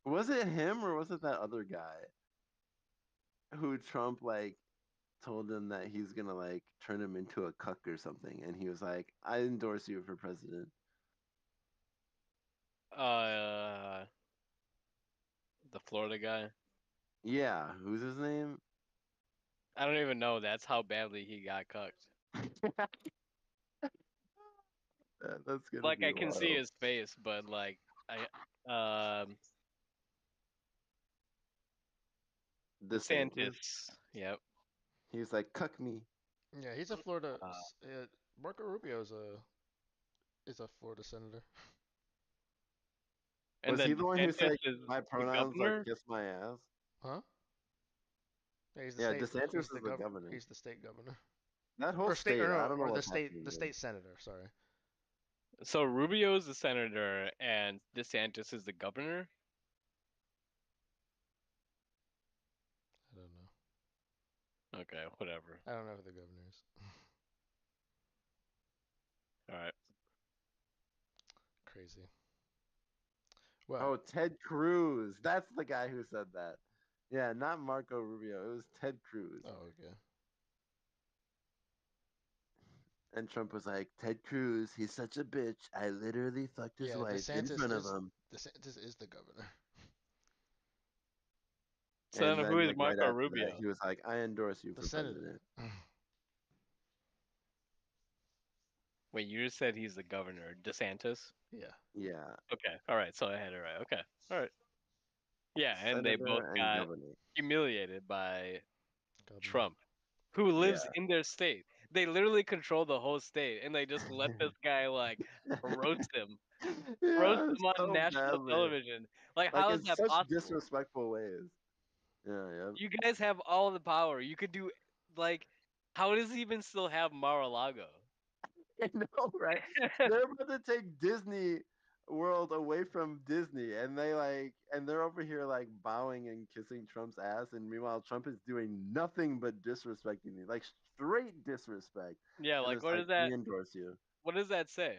Was it him or was it that other guy who Trump like told him that he's gonna like turn him into a cuck or something, and he was like, "I endorse you for president." Uh, the Florida guy. Yeah, who's his name? I don't even know. That's how badly he got cucked. That's gonna Like be I can see wild. his face, but like um DeSantis. DeSantis. Yep. He's like, "Cuck me." Yeah, he's a Florida. Uh, Marco Rubio is a Florida senator. and Was he then the one who DeSantis said is my the pronouns are governor. kiss my ass? Huh? Yeah, Yeah, DeSantis is the governor. he's the state governor. That whole Or state or state, I no, don't know or what's happening the there. state senator, sorry. So Rubio's the senator and DeSantis is the governor. I don't know. Okay, whatever. I don't know who the governor is. All right. Crazy. Well, Oh, Ted Cruz. That's the guy who said that. Yeah, not Marco Rubio. It was Ted Cruz. oh okay. And Trump was like, Ted Cruz, he's such a bitch. I literally fucked his Yeah, wife in front of him. DeSantis is the governor. So And then who then, is like, right Marco after that, Rubio? he was like, I endorse you The for senator. president. Wait, you just said he's the governor, DeSantis? Yeah. Yeah, Okay. All right. So I had it right. Okay. All right. Yeah, and they both senator and got governor. humiliated by governor. Trump, who lives Yeah. in their state. They literally control the whole state, and they just let this guy like roast Yeah, him on so national badly. television. Like, Like how is in that such possible? disrespectful ways. Yeah, yeah. You guys have all the power. You could do like, how does he even still have Mar-a-Lago? I know, right? They're about to take Disney World away from Disney, and they're over here like bowing and kissing Trump's ass, and meanwhile Trump is doing nothing but disrespecting me, like straight disrespect. Yeah, And like it's like, we endorse you. what does that say?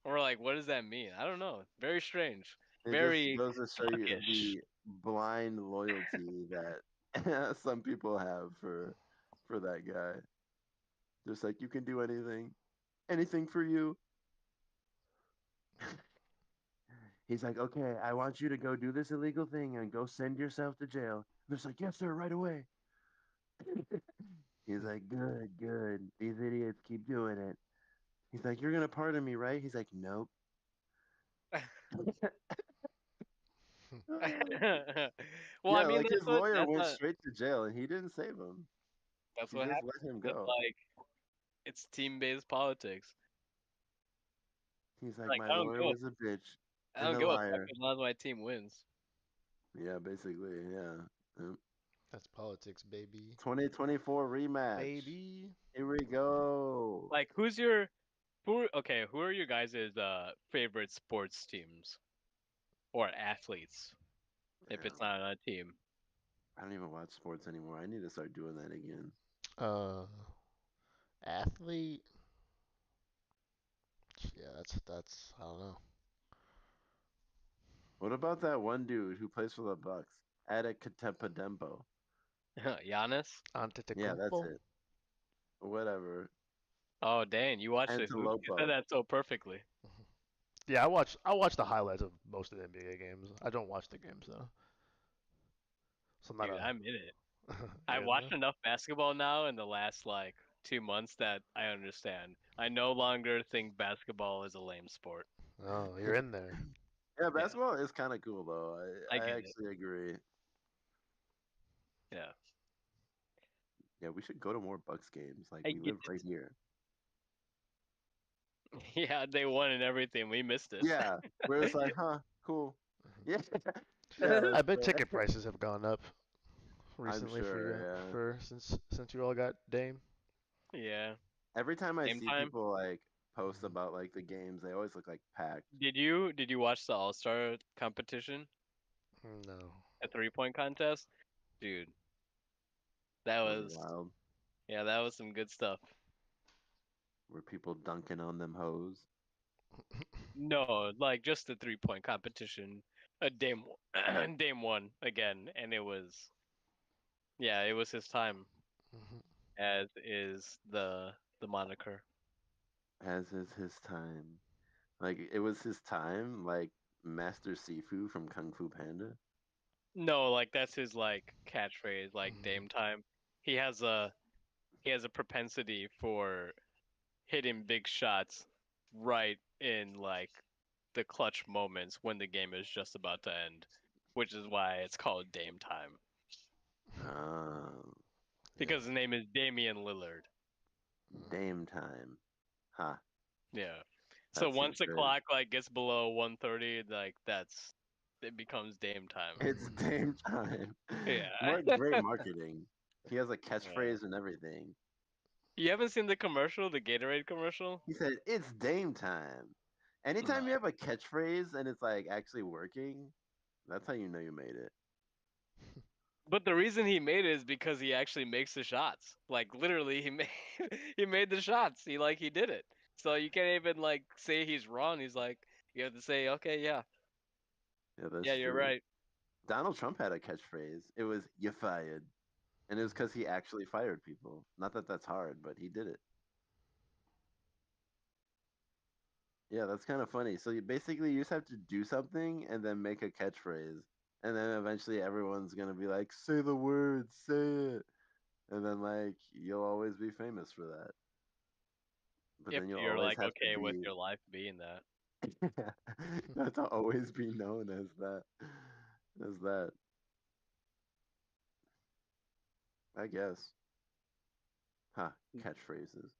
Or like, what does that mean? I don't know. Very strange. It just Very goes to show you puckish. the blind loyalty that some people have for that guy. Just like, you can do anything for you. He's like, okay, I want you to go do this illegal thing and go send yourself to jail. They're like, yes, sir, right away. He's like, good, good. These idiots keep doing it. He's like, you're gonna pardon me, right? He's like, nope. Well, I Yeah, mean like that's his lawyer that's went not straight to jail and he didn't save him. that's He what just happens. let him It's go. like it's team-based politics. He's like, Like my lawyer was a bitch I and don't a give a fuck liar. as long as my team wins. Yeah, basically, yeah. Yep. That's politics, baby. 2024 rematch. Baby. Here we go. Like, who are your guys' favorite sports teams or athletes if it's Man, not on a team? I don't even watch sports anymore. I need to start doing that again. Uh, athlete. Yeah, that's I don't know. What about that one dude who plays for the Bucks? Adekatempadembo. Giannis? Yeah, that's Antetokounmpo. it. Whatever. Oh, dang, you watched the hoops. You said Antelopo. that so perfectly. Yeah, I watch the highlights of most of the NBA games. I don't watch the games though. So I'm not Dude, a. I'm in it. I've You're in watched there. enough basketball now in the last like 2 months that I understand. I no longer think basketball is a lame sport. Oh, you're in there. Yeah, Yeah, basketball is kind of cool though. I I get it. actually agree. Yeah. Yeah, we should go to more Bucks games. Like, I we get live right here. it. Yeah, they won and everything. We missed it. Yeah, where it's like, huh, cool. Mhm. Yeah, yeah, I that's bet fair. ticket prices have gone up I'm recently for sure. you Yeah. for since you all got Dame. Yeah. Every time I Same see time. people like post Mhm. about like the games, they always look like packed. Did you watch the All-Star competition? No. A three-point contest? Dude, that Was was wild. yeah, that was some good stuff. Were people dunking on them hoes? No, like just the three-point competition. A Dame won again, and it was yeah, it was his time, Mhm. as is the moniker. As is his time. Like, it was his time, like Master Sifu from Kung Fu Panda. No, like that's his like catchphrase, like Mhm. Dame time. He has a he has a propensity for hitting big shots right in like the clutch moments when the game is just about to end, which is why it's called Dame time Um, Yeah. because his name is Damian Lillard. Mhm. Dame time. Huh. Yeah. So That once seems the good. clock like gets below 1:30, like that's it becomes Dame time. It's Dame time. Yeah. What great marketing. He has a Yeah. catchphrase and everything. You haven't seen the commercial, the Gatorade commercial? He said, it's Dame time. No. Anytime you have a catchphrase and it's like actually working, that's how you know you made it. But the reason he made it is because he actually makes the shots. Like literally, he made he made the shots. He did it. So you can't even like say he's wrong. He's like you have to say, okay, yeah, Yeah, that's yeah, you're true. right. Donald Trump had a catchphrase. It was, you fired. And it was because he actually fired people. Not that that's hard, but he did it. Yeah, that's kind of funny. So basically you just have to do something and then make a catchphrase. And then eventually everyone's going to be like, say the word, say it. And then like you'll always be famous for that. But If then you'll you're always like have to okay with be your life being that. not to always be known as that. As that. I guess. Huh, catchphrases.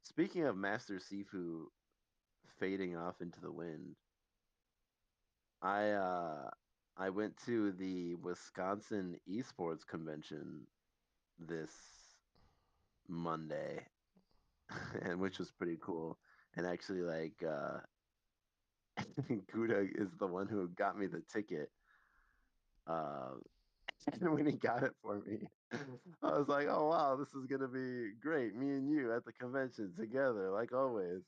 Speaking of Master Sifu fading off into the wind, I uh I went to the Wisconsin esports convention this Monday, and which was pretty cool. And actually, like Guda is the one who got me the ticket. Uh, and when he got it for me, I was like, "Oh wow, this is gonna be great! Me and you at the convention together, like always."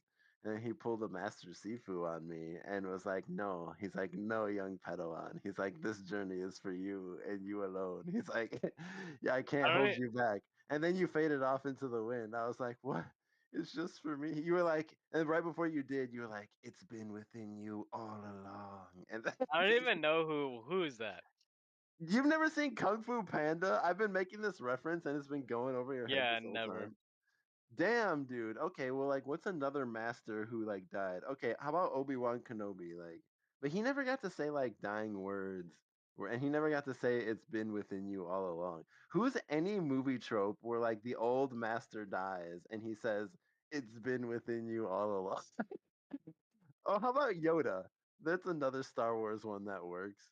And he pulled a Master Sifu on me and was like, "No," he's like, "No, young Padawan." He's like, "This journey is for you and you alone." He's like, "Yeah, I I can't don't. hold you back." And then you faded off into the wind. I was like, "What? It's just for me." You were like, and right before you did, you were like, "It's been within you all along." And I don't even know who's that. you've never seen Kung Fu Panda? I've been making this reference and it's been going over your head Yeah, this whole never. time. Damn, dude. Okay, well, like, what's another master who like died? Okay, how about Obi-Wan Kenobi? Like, but he never got to say like dying words, and he never got to say it's been within you all along. Who's any movie trope where like the old master dies and he says it's been within you all along? Oh, how about Yoda? That's another Star Wars one that works.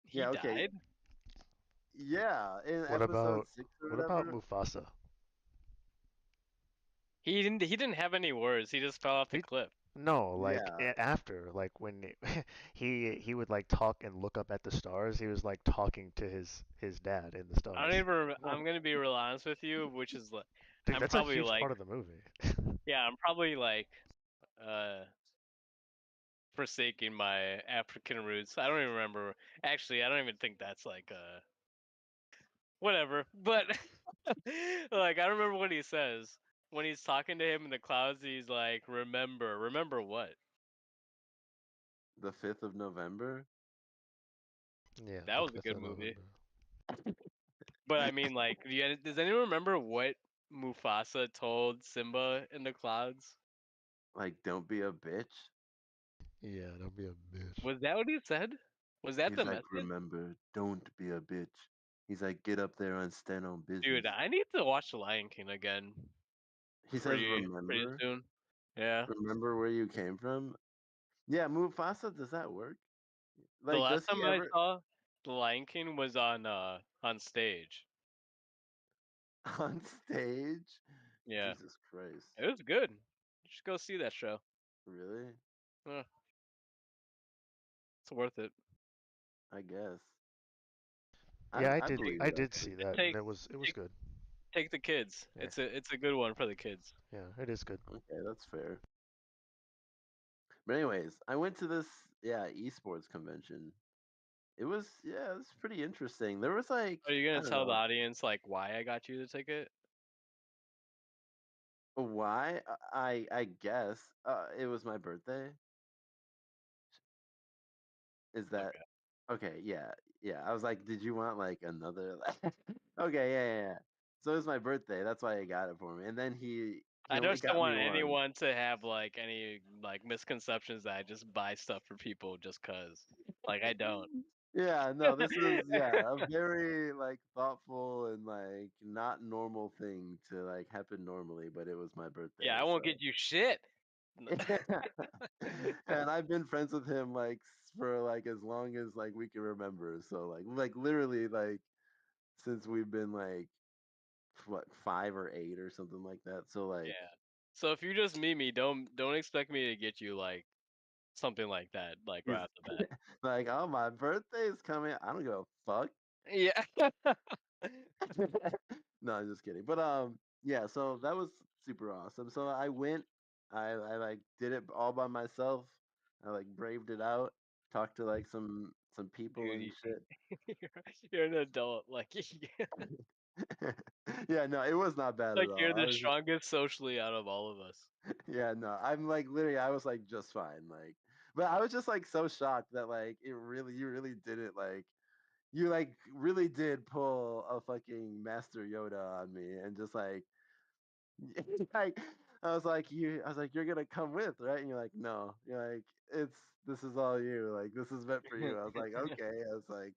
He Yeah, okay. died. Yeah, in What episode about 6 or what about whatever. Mufasa? He didn't have any words. He just fell off the He cliff. no, like Yeah, after, like when he would like talk and look up at the stars. He was like talking to his dad in the I don't stars. even. I'm gonna be real honest with you, which is like, Dude, I'm that's a probably huge like, part of the movie. yeah, I'm probably like, uh, forsaking my African roots. I don't even remember. Actually, I don't even think that's like whatever. But like, I remember what he says when he's talking to him in the clouds. He's like, "Remember, remember what?" the 5th of November. Yeah, That the was a 5th good of movie. November. But I mean, like, does anyone remember what Mufasa told Simba in the clouds? Like, don't be a bitch. Yeah, don't be a bitch. Was that what he said? Was that He's the like, message? remember, don't be a bitch. He's like, get up there and stand on business. Dude, I need to watch The Lion King again He says, pretty remember, soon. Yeah. remember where you came from. Yeah, Mufasa, does that work? The Like, last does he time I ever saw The Lion King was on stage. on stage? Yeah. Jesus Christ. It was good. You should go see that show. Really? Uh, it's worth it. I guess. Yeah, I I did. believe I that. did see Just that, and it was take good. take the kids. Yeah, It's a good one for the kids. yeah, it is good. Okay, that's fair. But anyways, I went to this esports convention. It was pretty interesting. There was like Are you I gonna don't tell the know audience like why I got you the ticket? why. I guess it was my birthday. Is that Okay. okay? Yeah, yeah. I was like, did you want like another? Okay, yeah. So it was my birthday. That's why he got it for me. And then he I only just don't got me want one. anyone to have like any like misconceptions that I just buy stuff for people just cause. Like I don't. Yeah, no, this is a very like thoughtful and like not normal thing to like happen normally, but it was my birthday, Yeah, I won't so get you shit. and I've been friends with him like for like as long as like we can remember. So like literally like since we've been like what 5 or 8 or something like that. So like Yeah. So if you just meet me, don't expect me to get you like something like that, like he's right off the bat. like, oh my birthday's coming. I don't give a fuck. Yeah. No, I'm just kidding. But yeah, so that was super awesome. So I went, I like did it all by myself. I like braved it out, talked to like some people Dude, and shit. you're an adult. Like Yeah, no, it was not bad at like all. you're I the was just strongest socially out of all of us. yeah, no, I'm like literally I was like just fine. Like but I was just like so shocked that like it really you really did it like you like really did pull a fucking Master Yoda on me and just like like I was like you're gonna come with right and you're like no you're like it's this is all you like this is meant for you I was like okay I was like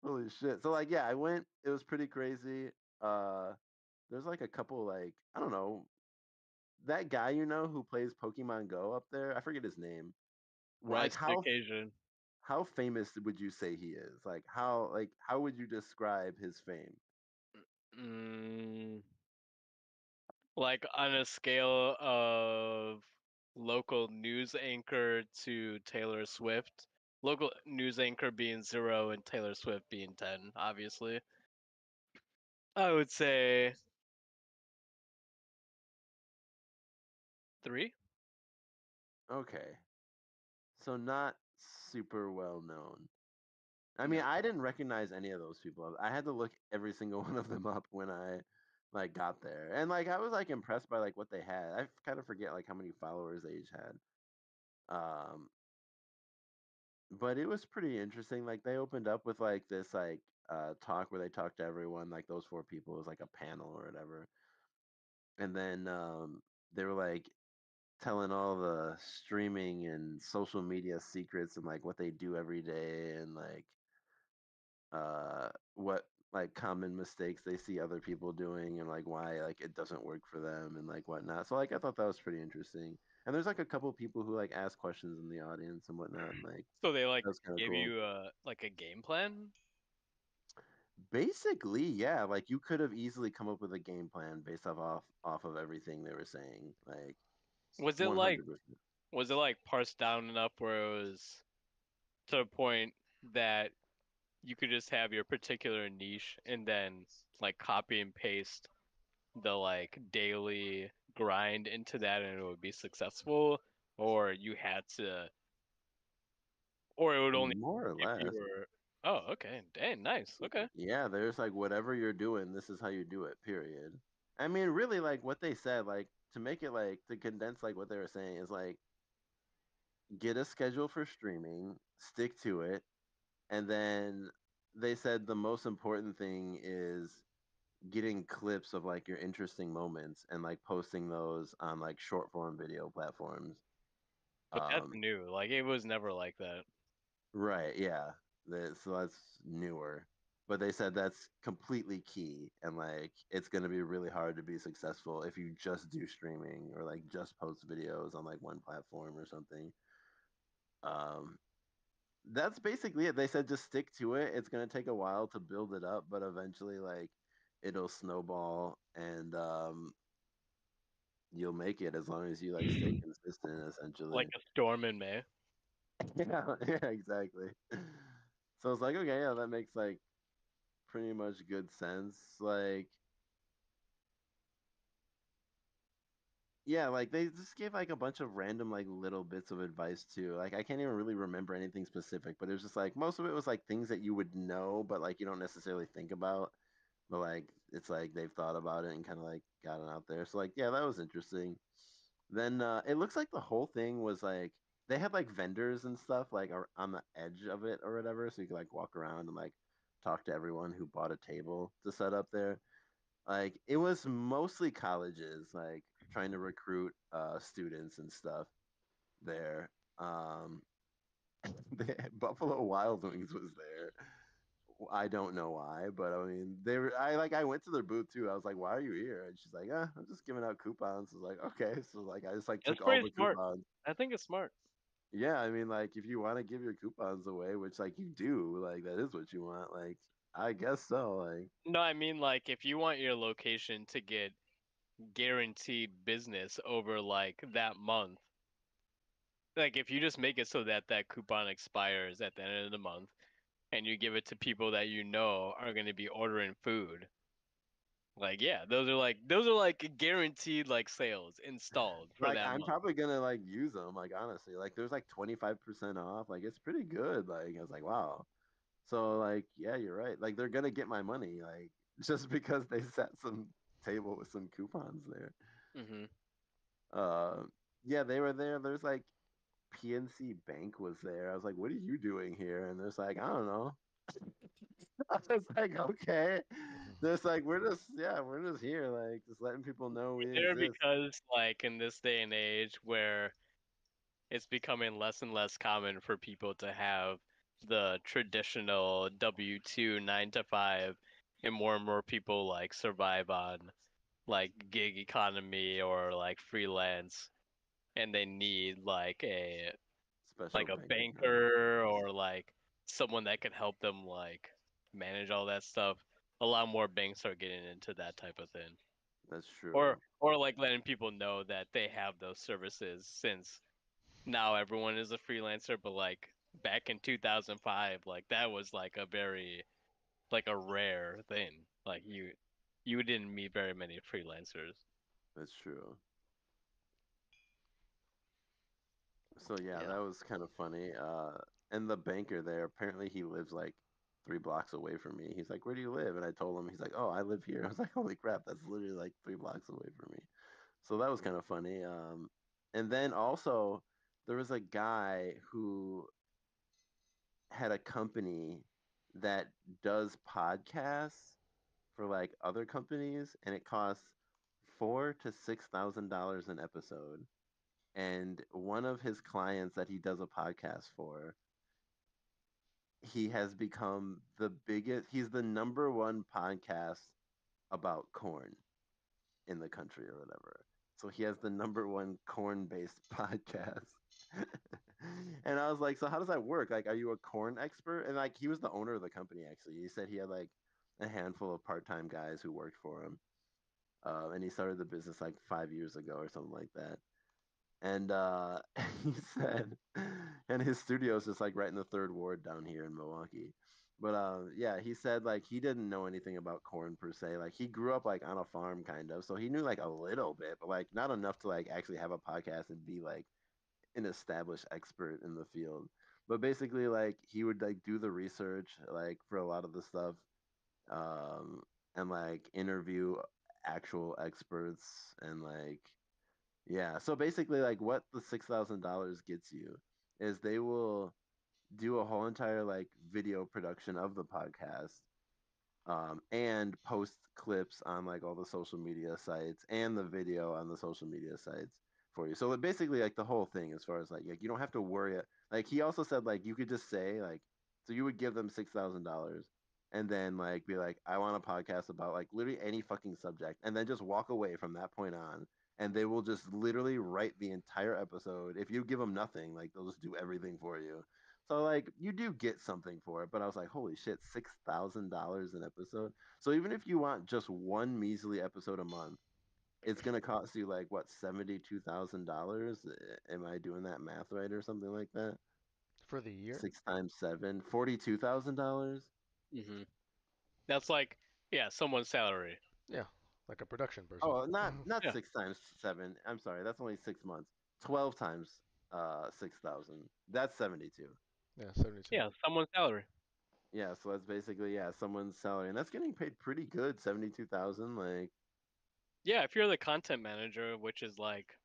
holy shit so like yeah I went it was pretty crazy there's like a couple like I don't know that guy who plays Pokemon Go up there. I forget his name. Like Rise to the occasion. how famous would you say he is? Like how would you describe his fame? Mm, like on a scale of local news anchor to Taylor Swift. Local news anchor being 0 and Taylor Swift being 10, obviously. I would say 3. Okay. So not super well known. I mean, No. I didn't recognize any of those people. I had to look every single one of them up when I like got there. And like I was like impressed by like what they had. I kind of forget like how many followers they each had. Um but it was pretty interesting. Like they opened up with like this like talk where they talked to everyone, like those four people. It was like a panel or whatever. And then they were like telling all the streaming and social media secrets and like what they do every day and like what like common mistakes they see other people doing and like why like it doesn't work for them and like whatnot. So like I thought that was pretty interesting. And there's like a couple people who like ask questions in the audience and whatnot. And, like So they like that was kind of give cool. you like a game plan? Basically, yeah, like you could have easily come up with a game plan based off of everything they were saying. Like Was it like 100%. parsed down enough where it was to the point that you could just have your particular niche and then like copy and paste the like daily grind into that and it would be successful, or you had to, or it would only More or if you less. were. Oh, okay. Dang, nice. Okay. Yeah, there's like whatever you're doing, this is how you do it, period. I mean, really like what they said, like to make it like to condense like what they were saying is like get a schedule for streaming, stick to it, and then they said the most important thing is getting clips of like your interesting moments and like posting those on like short form video platforms. But that's Um, new. Like it was never like that. right, yeah. So that's newer. But they said that's completely key and like it's going to be really hard to be successful if you just do streaming or like just post videos on like one platform or something. Um, that's basically it. They said just stick to it. It's going to take a while to build it up, but eventually like it'll snowball and you'll make it as long as you like stay consistent Like essentially. a storm in May. Yeah, yeah, exactly. So it's like, okay, yeah, that makes like pretty much good sense. Like, yeah, like they just gave like a bunch of random like little bits of advice too. Like I can't even really remember anything specific, but it was just like most of it was like things that you would know, but like you don't necessarily think about. But like it's like they've thought about it and kind of like got it out there. So like, yeah, that was interesting. Then it looks like the whole thing was like they had like vendors and stuff like on the edge of it or whatever, so you could like walk around and like talk to everyone who bought a table to set up there. Like it was mostly colleges like trying to recruit students and stuff there. Buffalo Wild Wings was there. I don't know why, but I mean, they were. I went to their booth too. I was like, "Why are you here?" And she's like, I'm just giving out coupons." I was like, "Okay." So like, I just like That's took all pretty the smart. coupons. I think it's smart. Yeah, I mean, like, if you want to give your coupons away, which like you do, like that is what you want. Like, I guess so. Like, No, I mean like if you want your location to get guaranteed business over like that month, like if you just make it so that that coupon expires at the end of the month and you give it to people that you know are going to be ordering food, like yeah, those are like guaranteed like sales installed for that I'm month. probably gonna like use them. Like, honestly, like there's like 25% off. Like, it's pretty good. Like, I was like, wow. So like, yeah, you're right. Like, they're gonna get my money. Like, just because they set some table with some coupons there. Hmm. Uh, yeah, they were there. There's like PNC Bank was there. I was like, what are you doing here? And there's like, I don't know. I was like, okay. There's like, we're just here, like just letting people know we There exist. because like in this day and age where it's becoming less and less common for people to have the traditional W-2 9 to 5. and more people like survive on like gig economy or like freelance, and they need Special like a bank account. banker or like someone that can help them like manage all that stuff. A lot more banks are getting into that type of thing. That's Or true. or like letting people know that they have those services since now everyone is a freelancer, but like back in 2005, like that was like a very like a rare thing. Like you didn't meet very many freelancers. That's true. So yeah, Yeah. that was kind of funny. And the banker there, apparently he lives like 3 blocks away from me. He's like, "Where do you live?" And I told him, he's like, "Oh, I live here." I was like, "Holy crap, that's literally like 3 blocks away from me." So that was kind of funny. And then also there was a guy who had a company that does podcasts for like other companies, and it costs $4,000 to $6,000 an episode. And one of his clients that he does a podcast for, he has become the biggest, he's the number one podcast about corn in the country or whatever. So he has the number one corn based podcast. And I was like, so how does that work? Like, are you a corn expert? And like, he was the owner of the company, actually. He said he had like a handful of part time guys who worked for him. And he started the business like 5 years ago or something like that. And he said, and his studio is just like right in the third ward down here in Milwaukee. But yeah, he said like he didn't know anything about corn per se. Like he grew up like on a farm kind of, so he knew like a little bit, but like not enough to like actually have a podcast and be like an established expert in the field. But basically, like he would like do the research like for a lot of the stuff, um, and like interview actual experts and like yeah. So basically, like what the $6,000 gets you is they will do a whole entire like video production of the podcast, and post clips on like all the social media sites and the video on the social media sites for you. So basically, like the whole thing, as far as like you don't have to worry. Like he also said, like you could just say like, so you would give them $6,000, and then like be like, I want a podcast about like literally any fucking subject, and then just walk away from that point on. And they will just literally write the entire episode. If you give them nothing, like they'll just do everything for you. So like you do get something for it, but I was like, holy shit, $6,000 an episode. So even if you want just one measly episode a month, it's gonna cost you like what, $72,000? Am I doing that math right or something like that? For the year? 6 times 7, $42,000. hmm That's like yeah, someone's salary. Yeah, like a production person. Oh, not Yeah. 6 times 7. I'm sorry, that's only 6 months. 12 times 6,000. That's 72. Yeah, 72. Yeah, someone's salary. Yeah, so that's basically yeah, someone's salary, and that's getting paid pretty good, 72,000. Like Yeah, if you're the content manager, which is like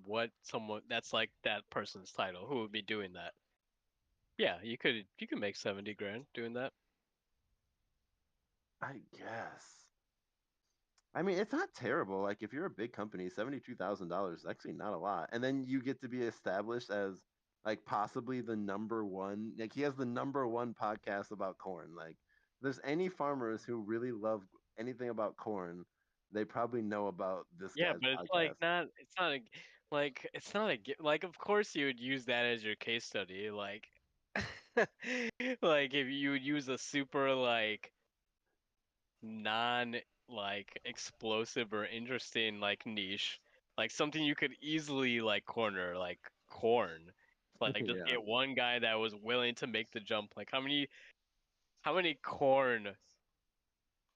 what someone that's like that person's title, who would be doing that? Yeah, you could make 70 grand doing that. I guess. I mean, it's not terrible. Like if you're a big company, $72,000 is actually not a lot. And then you get to be established as like possibly the number one. Like he has the number one podcast about corn. Like if there's any farmers who really love anything about corn, they probably know about this Yeah, guy's but it's like podcast. not it's not a like it's not a like of course you would use that as your case study like like if you would use a super like non like explosive or interesting like niche, like something you could easily like corner, like corn. Like just Yeah. get one guy that was willing to make the jump. Like how many corn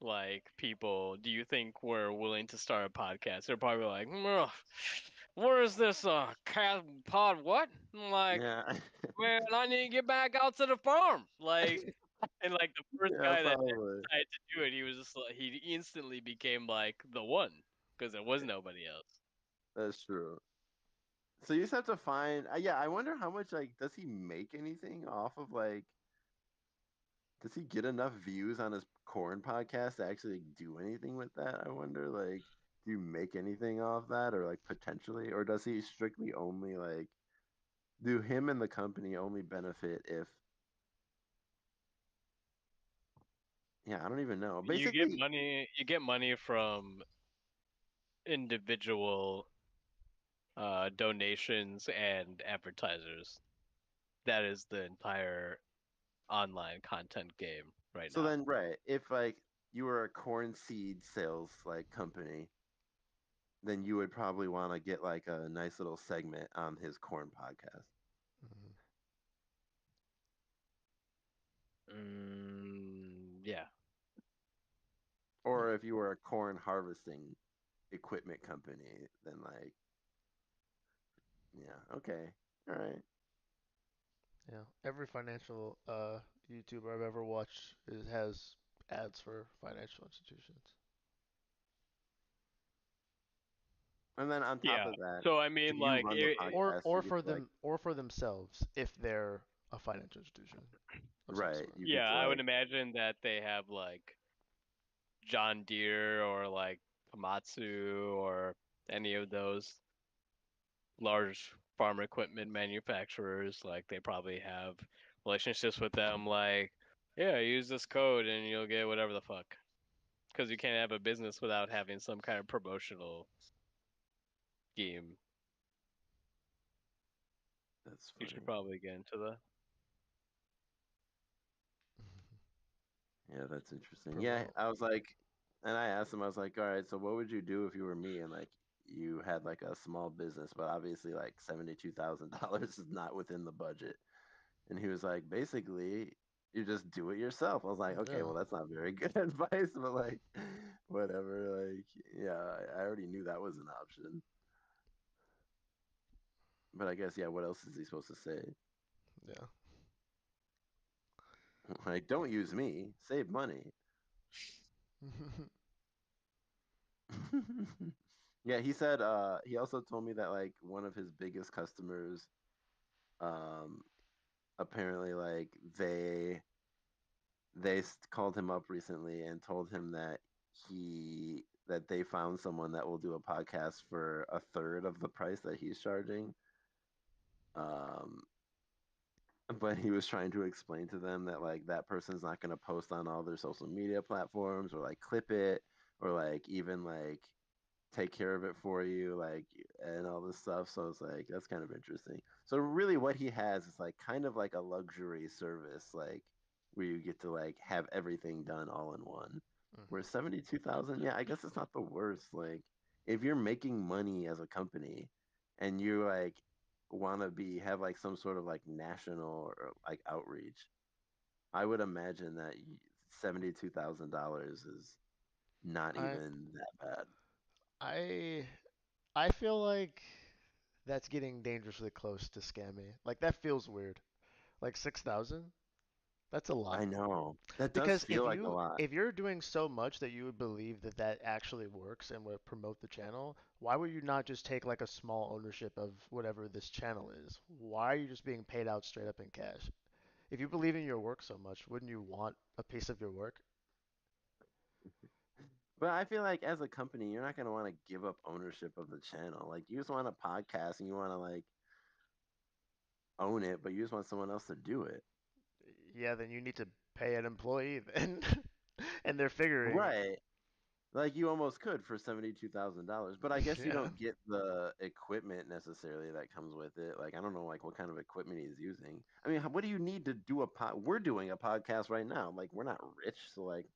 like people do you think were willing to start a podcast? They're probably like, "Ugh, where is this cat pod what? Like, Yeah. man, I need to get back out to the farm." Like and like the first Yeah, guy that probably. decided to do it, he was just like he instantly became like the one because there was nobody else. That's true. So you just have to find, yeah, I wonder how much, like, does he make anything off of, like, does he get enough views on his corn podcast to actually do anything with that? I wonder, like, do you make anything off that or, like, potentially? Or does he strictly only, like, do him and the company only benefit if Yeah, I don't even know. You get Basically, money. You get money from individual donations and advertisers. That is the entire online content game right so now. then, right, if like you were a corn seed sales like company, then you would probably want to get like a nice little segment on his corn podcast. Mhm. Yeah. Yeah. Or if you were a corn harvesting equipment company, then like, yeah, okay, all right. Yeah. Every financial YouTuber I've ever watched has ads for financial institutions. And then on top Yeah. of that, So I if mean, you like, run the podcast, you get to like, Or for themselves if they're a financial institution of some right, sort. you get yeah, to I would like, imagine that they have like John Deere or like Komatsu or any of those large farm equipment manufacturers. Like, they probably have relationships with them. Like, yeah, use this code and you'll get whatever the fuck. Because you can't have a business without having some kind of promotional scheme. that's You should funny. probably get into the. Yeah, that's interesting. Yeah, Promote. I was like, and I asked him, I was like, all right, so what would you do if you were me and like you had like a small business, but obviously like $72,000 is not within the budget. And he was like, basically, you just do it yourself. I was like, okay, Yeah. well, that's not very good advice, but like, whatever. Like, yeah, I already knew that was an option. But I guess, yeah, what else is he supposed to say? Yeah. Like, don't use me, save money. Yeah, he said he also told me that like one of his biggest customers um apparently like called him up recently and told him that they found someone that will do a podcast for a third of the price that he's charging. Um but he was trying to explain to them that like that person's not going to post on all their social media platforms or like clip it or like even like take care of it for you, like, and all this stuff. So it's like that's kind of interesting. So really, what he has is like kind of like a luxury service, like where you get to like have everything done all in one. Where Mhm. 72,000, yeah, I guess it's not the worst. Like if you're making money as a company and you like want to be have like some sort of like national or like outreach, I would imagine that $72,000 is not I even that bad. I I feel like that's getting dangerously close to scammy. Like that feels weird. Like 6,000? That's a lot. I know. That does Because feel like a lot. if you're doing so much that you would believe that that actually works and would promote the channel, why would you not just take like a small ownership of whatever this channel is? Why are you just being paid out straight up in cash? If you believe in your work so much, wouldn't you want a piece of your work? But I feel like as a company, you're not going to want to give up ownership of the channel. Like you just want a podcast and you want to like own it, but you just want someone else to do it. Yeah, then you need to pay an employee then. And they're figuring, Right. Like you almost could for $72,000, but I guess you yeah. don't get the equipment necessarily that comes with it. Like I don't know like what kind of equipment he's using. I mean, what do you need to do a We're doing a podcast right now. Like we're not rich, so like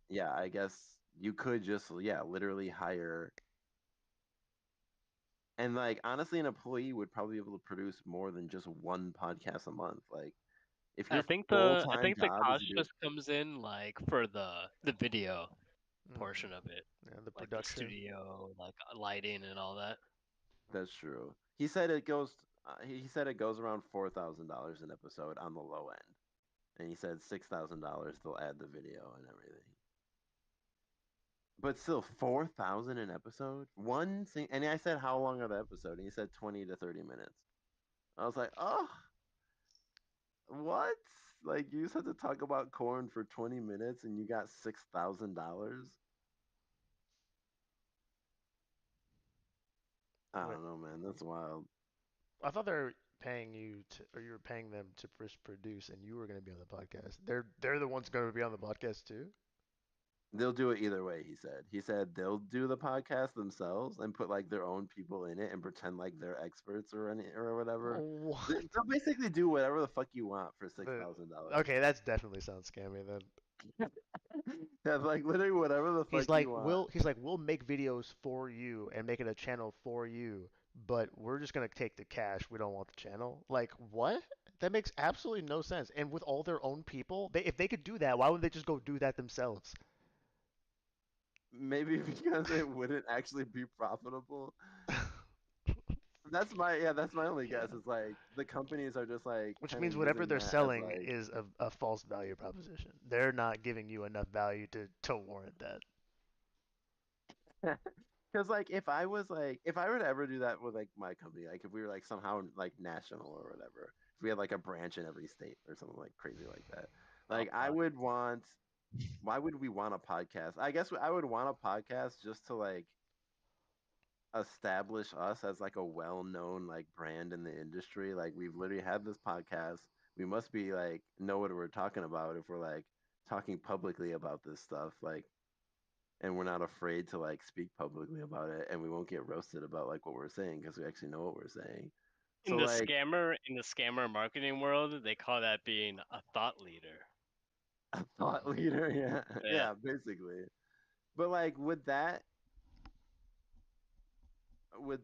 yeah, I guess you could just yeah, literally hire. And like honestly, an employee would probably be able to produce more than just one podcast a month. Like if your I full-time think the job is cost to do just comes in like for the video Hmm. portion of it, Yeah, the like the production. studio, like lighting and all that. that's true. He said it goes he said it goes around $4,000 an episode on the low end. And he said $6,000 they'll add the video and everything. But still 4,000 an episode? And I said how long are the episode? And he said 20 to 30 minutes. I was like, "Oh, what? Like you just had to talk about corn for 20 minutes and you got $6,000? I Wait, don't know, man. That's wild. I thought they're paying you to, or you were paying them to produce, and you were going to be on the podcast. They're the ones going to be on the podcast too. They'll do it either way, he said. He said they'll do the podcast themselves and put like their own people in it and pretend like they're experts or whatever. What? They'll basically do whatever the fuck you want for The, $6,000. okay, that's definitely sounds scammy then. Yeah, like literally whatever the fuck you want. He's like we'll make videos for you and make it a channel for you, but we're just gonna take the cash. We don't want the channel. Like what? That makes absolutely no sense. And with all their own people, if they could do that, why wouldn't they just go do that themselves? Maybe because it wouldn't actually be profitable. That's my only guess. Yeah. Is like the companies are just like Which kind of means whatever using they're that as selling like is a false value proposition. They're not giving you enough value to warrant that. because like if I were to ever do that with like my company, like if we were like somehow like national or whatever, if we had like a branch in every state or something like crazy like that, Oh, like I would want. Why would we want a podcast? I guess I would want a podcast just to like establish us as like a well-known like brand in the industry. Like we've literally had this podcast. We must be like know what we're talking about if we're like talking publicly about this stuff. Like and we're not afraid to like speak publicly about it and we won't get roasted about like what we're saying because we actually know what we're saying. in So the like scammer marketing world, they call that being a thought leader. a thought leader, yeah. Yeah, Yeah, basically. But like would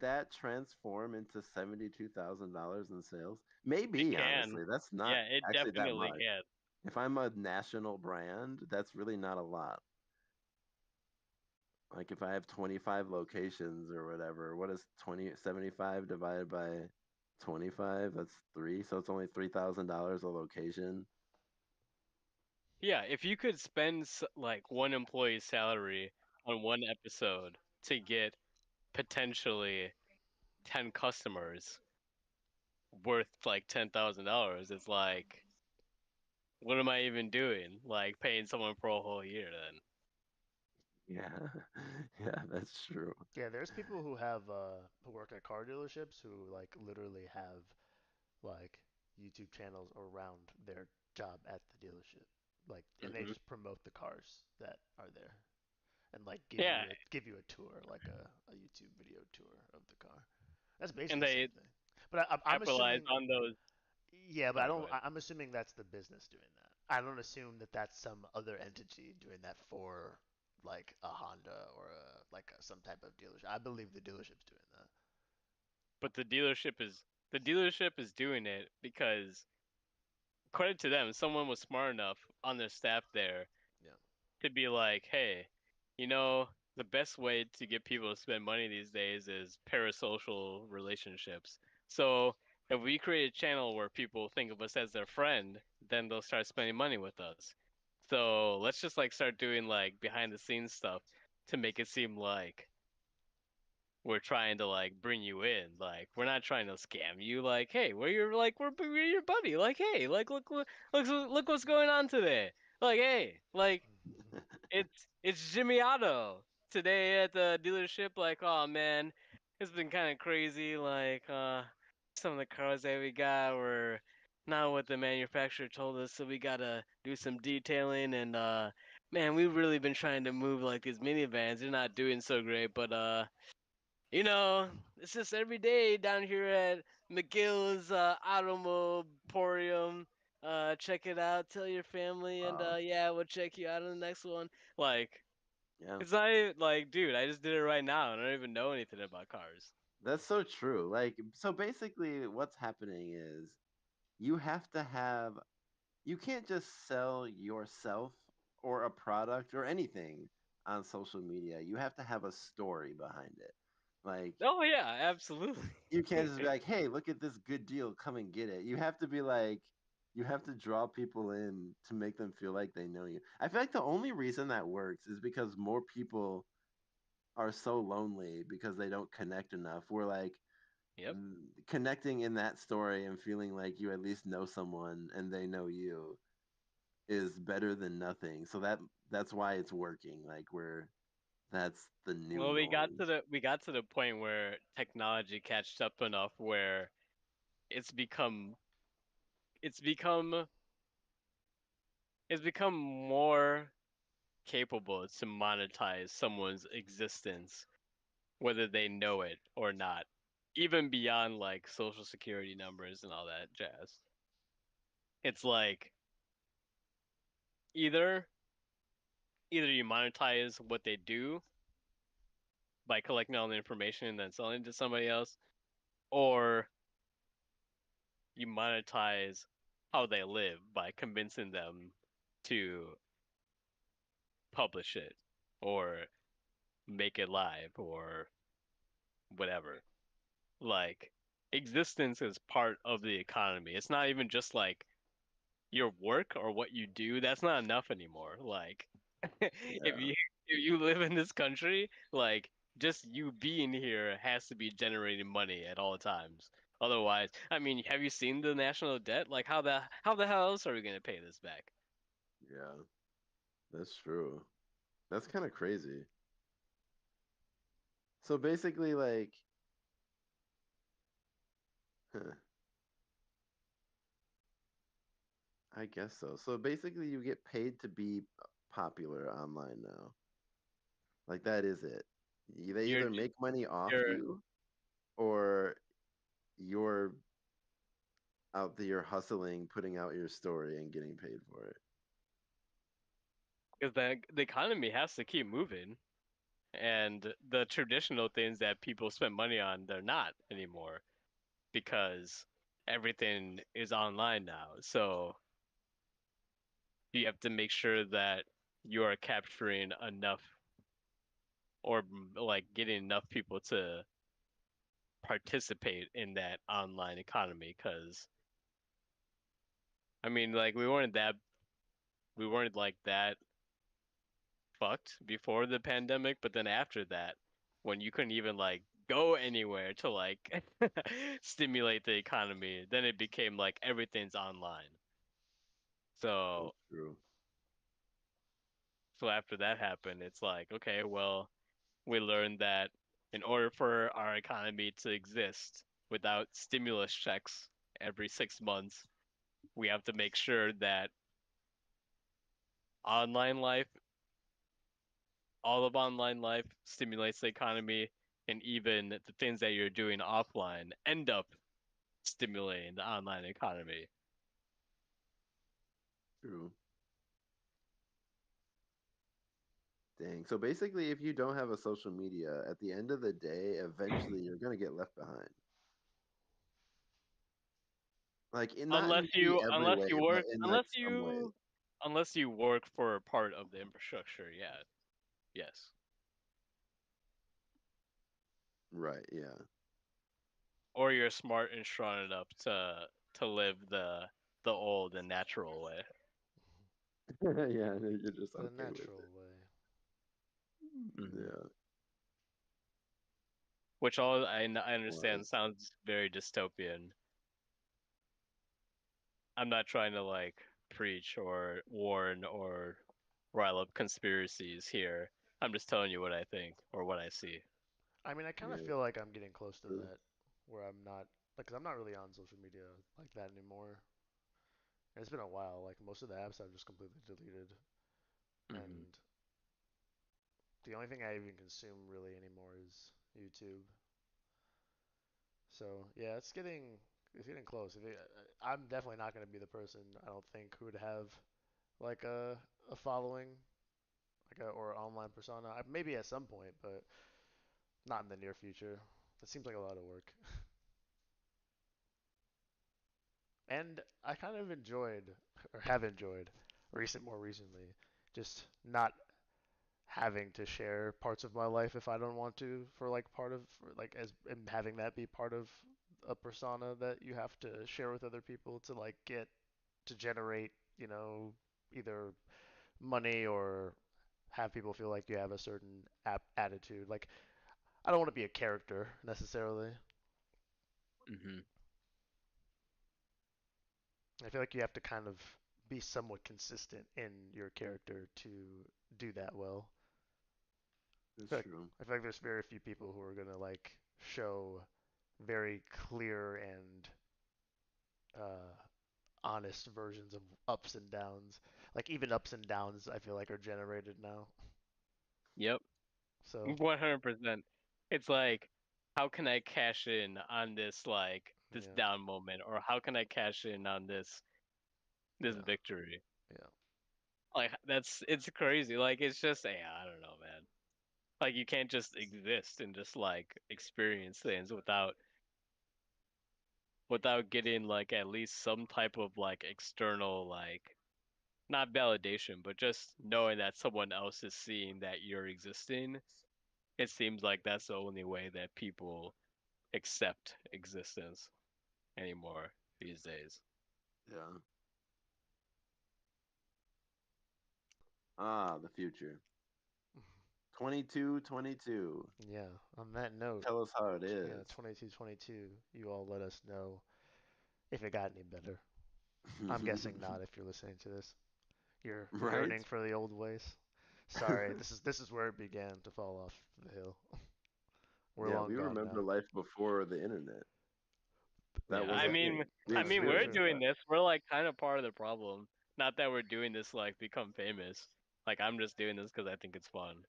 that transform into $72,000 in sales? it Maybe, can. honestly. That's not Yeah, it actually that definitely much. can. If I'm a national brand, that's really not a lot. Like if I have 25 locations or whatever, what is 75 divided by 25? That's 3, so it's only $3,000 a location. Yeah, if you could spend like one employee's salary on one episode to get potentially 10 customers worth like $10,000, it's like, what am I even doing? Like paying someone for a whole year then. Yeah. Yeah, that's true. Yeah, there's people who have who work at car dealerships who like literally have like YouTube channels around their job at the dealership. Like and they Hmm. just promote the cars that are there and like Yeah, give you a tour, like a YouTube video tour of the car. That's and basically the same they thing. But I'm capitalize assuming on those. yeah, but I Sorry, go don't. ahead. I'm assuming that's the business doing that. I don't assume that that's some other entity doing that for like a Honda or some type of dealership. I believe the dealership's doing that. But the dealership is doing it because credit to them, someone was smart enough on their staff there Yeah. to be like, hey, you know, the best way to get people to spend money these days is parasocial relationships. So if we create a channel where people think of us as their friend, then they'll start spending money with us. So let's just like start doing like behind the scenes stuff to make it seem like we're trying to like bring you in. Like we're not trying to scam you. Like, hey, we're your buddy. Like, hey, like look what's going on today. Like, hey, like it's Jimmy Otto today at the dealership. Like, oh man, it's been kind of crazy. Like, some of the cars that we got were not what the manufacturer told us, so we gotta do some detailing. And man, we've really been trying to move like these minivans. They're not doing so great, but it's just every day down here at McGill's Automoporium. Check it out. Tell your family, and Wow. yeah, we'll check you out on the next one. Like, Yeah. it's not like, dude, I just did it right now, and I don't even know anything about cars. That's so true. Like so basically what's happening is you have to have you can't just sell yourself or a product or anything on social media. You have to have a story behind it. Like Oh yeah, absolutely. you can't just be like, "Hey, look at this good deal, come and get it." You have to be like you have to draw people in to make them feel like they know you. I feel like the only reason that works is because more people are so lonely because they don't connect enough. We're like Yep. connecting in that story and feeling like you at least know someone and they know you is better than nothing. So that's why it's working. Like we're that's the new Well, we got to noise. the we got to the point where technology catched up enough where it's become it's become it's become more capable to monetize someone's existence, whether they know it or not, even beyond like social security numbers and all that jazz. It's like either either you monetize what they do by collecting all the information and then selling it to somebody else, or you monetize how they live by convincing them to publish it or make it live or whatever. Like, existence is part of the economy. It's not even just like your work or what you do. That's not enough anymore. Like, Yeah, if you live in this country, like just you being here has to be generating money at all times. Otherwise, I mean, have you seen the national debt? Like, how the hell else are we gonna pay this back? yeah, that's true. That's kind of crazy. So basically, like, huh, I guess so. So basically, you get paid to be popular online now. Like that is it. They You're either make money off you're you or you're out there hustling, putting out your story and getting paid for it. because the economy has to keep moving, and the traditional things that people spend money on, they're not anymore because everything is online now. So you have to make sure that you are capturing enough or like getting enough people to participate in that online economy because I mean like we weren't like that fucked before the pandemic, but then after that when you couldn't even like go anywhere to like stimulate the economy, then it became like everything's online. That's So true. so after that happened, it's like, okay, well, we learned that in order for our economy to exist without stimulus checks every 6 months, we have to make sure that online life, all of online life stimulates the economy, and even the things that you're doing offline end up stimulating the online economy. True. Dang. So basically, if you don't have a social media, at the end of the day, eventually you're gonna get left behind. Like not in maybe every way, but in like some way. Unless you work for part of the infrastructure, yeah. Yes. Right, yeah. Or you're smart and strong enough to live the old and natural way. Yeah, you're just The okay with natural it. way. Hmm. Yeah. Which all I Well, understand sounds very dystopian. I'm not trying to like preach or warn or rile up conspiracies here. I'm just telling you what I think or what I see. I mean, I kind of yeah. feel like I'm getting close to True. that, where I'm not, like, 'cause I'm not really on social media like that anymore. And it's been a while. Like most of the apps I've just completely deleted, Hmm. and the only thing I even consume really anymore is YouTube. So yeah, it's getting close. I'm definitely not going to be the person, I don't think, who would have like a following, like a or online persona. Maybe at some point, but not in the near future. It seems like a lot of work. And I kind of enjoyed, or have enjoyed, more recently, just not having to share parts of my life if I don't want to, for like part of, for like as and having that be part of a persona that you have to share with other people to like get to generate, either money or have people feel like you have a certain attitude. Like I don't want to be a character necessarily. Hmm. I feel like you have to kind of be somewhat consistent in your character to do that well. I That's feel like true. I feel like there's very few people who are gonna like show very clear and uh, honest versions of ups and downs. Like even ups and downs, I feel like are generated now. Yep. So 100%. It's like, how can I cash in on this yeah, down moment, or how can I cash in on this yeah, victory? yeah. Like it's crazy. Like it's just, yeah, I don't know, man. Like you can't just exist and just like experience things without getting like at least some type of like external, like not validation, but just knowing that someone else is seeing that you're existing. It seems like that's the only way that people accept existence anymore these days. Yeah. Ah, the future. 2222. Yeah. On that note, Tell us how it yeah, is. 2222. You all let us know if it got any better. I'm guessing not if you're listening to this. You're Right? yearning for the old ways. Sorry, this is where it began to fall off the hill. We're Yeah, long we gone remember now. life before the internet. That Yeah, was I a Yeah. mean, thing. We I No, mean, true, we're experienced true. doing that. this. We're like kind of part of the problem. Not that we're doing this to, like become famous. Like I'm just doing this because I think it's fun.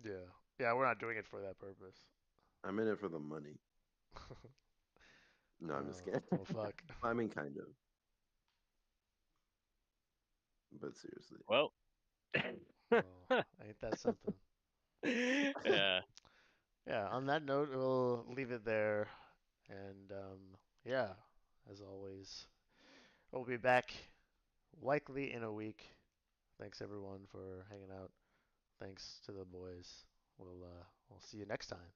Yeah. Yeah, we're not doing it for that purpose. I'm in it for the money. No, I'm just kidding. Well, fuck. I mean, kind of, but seriously. Well, Oh, ain't that something? yeah. Yeah, on that note, we'll leave it there. And yeah, as always, we'll be back likely in a week. Thanks everyone for hanging out. Thanks to the boys. We'll see you next time.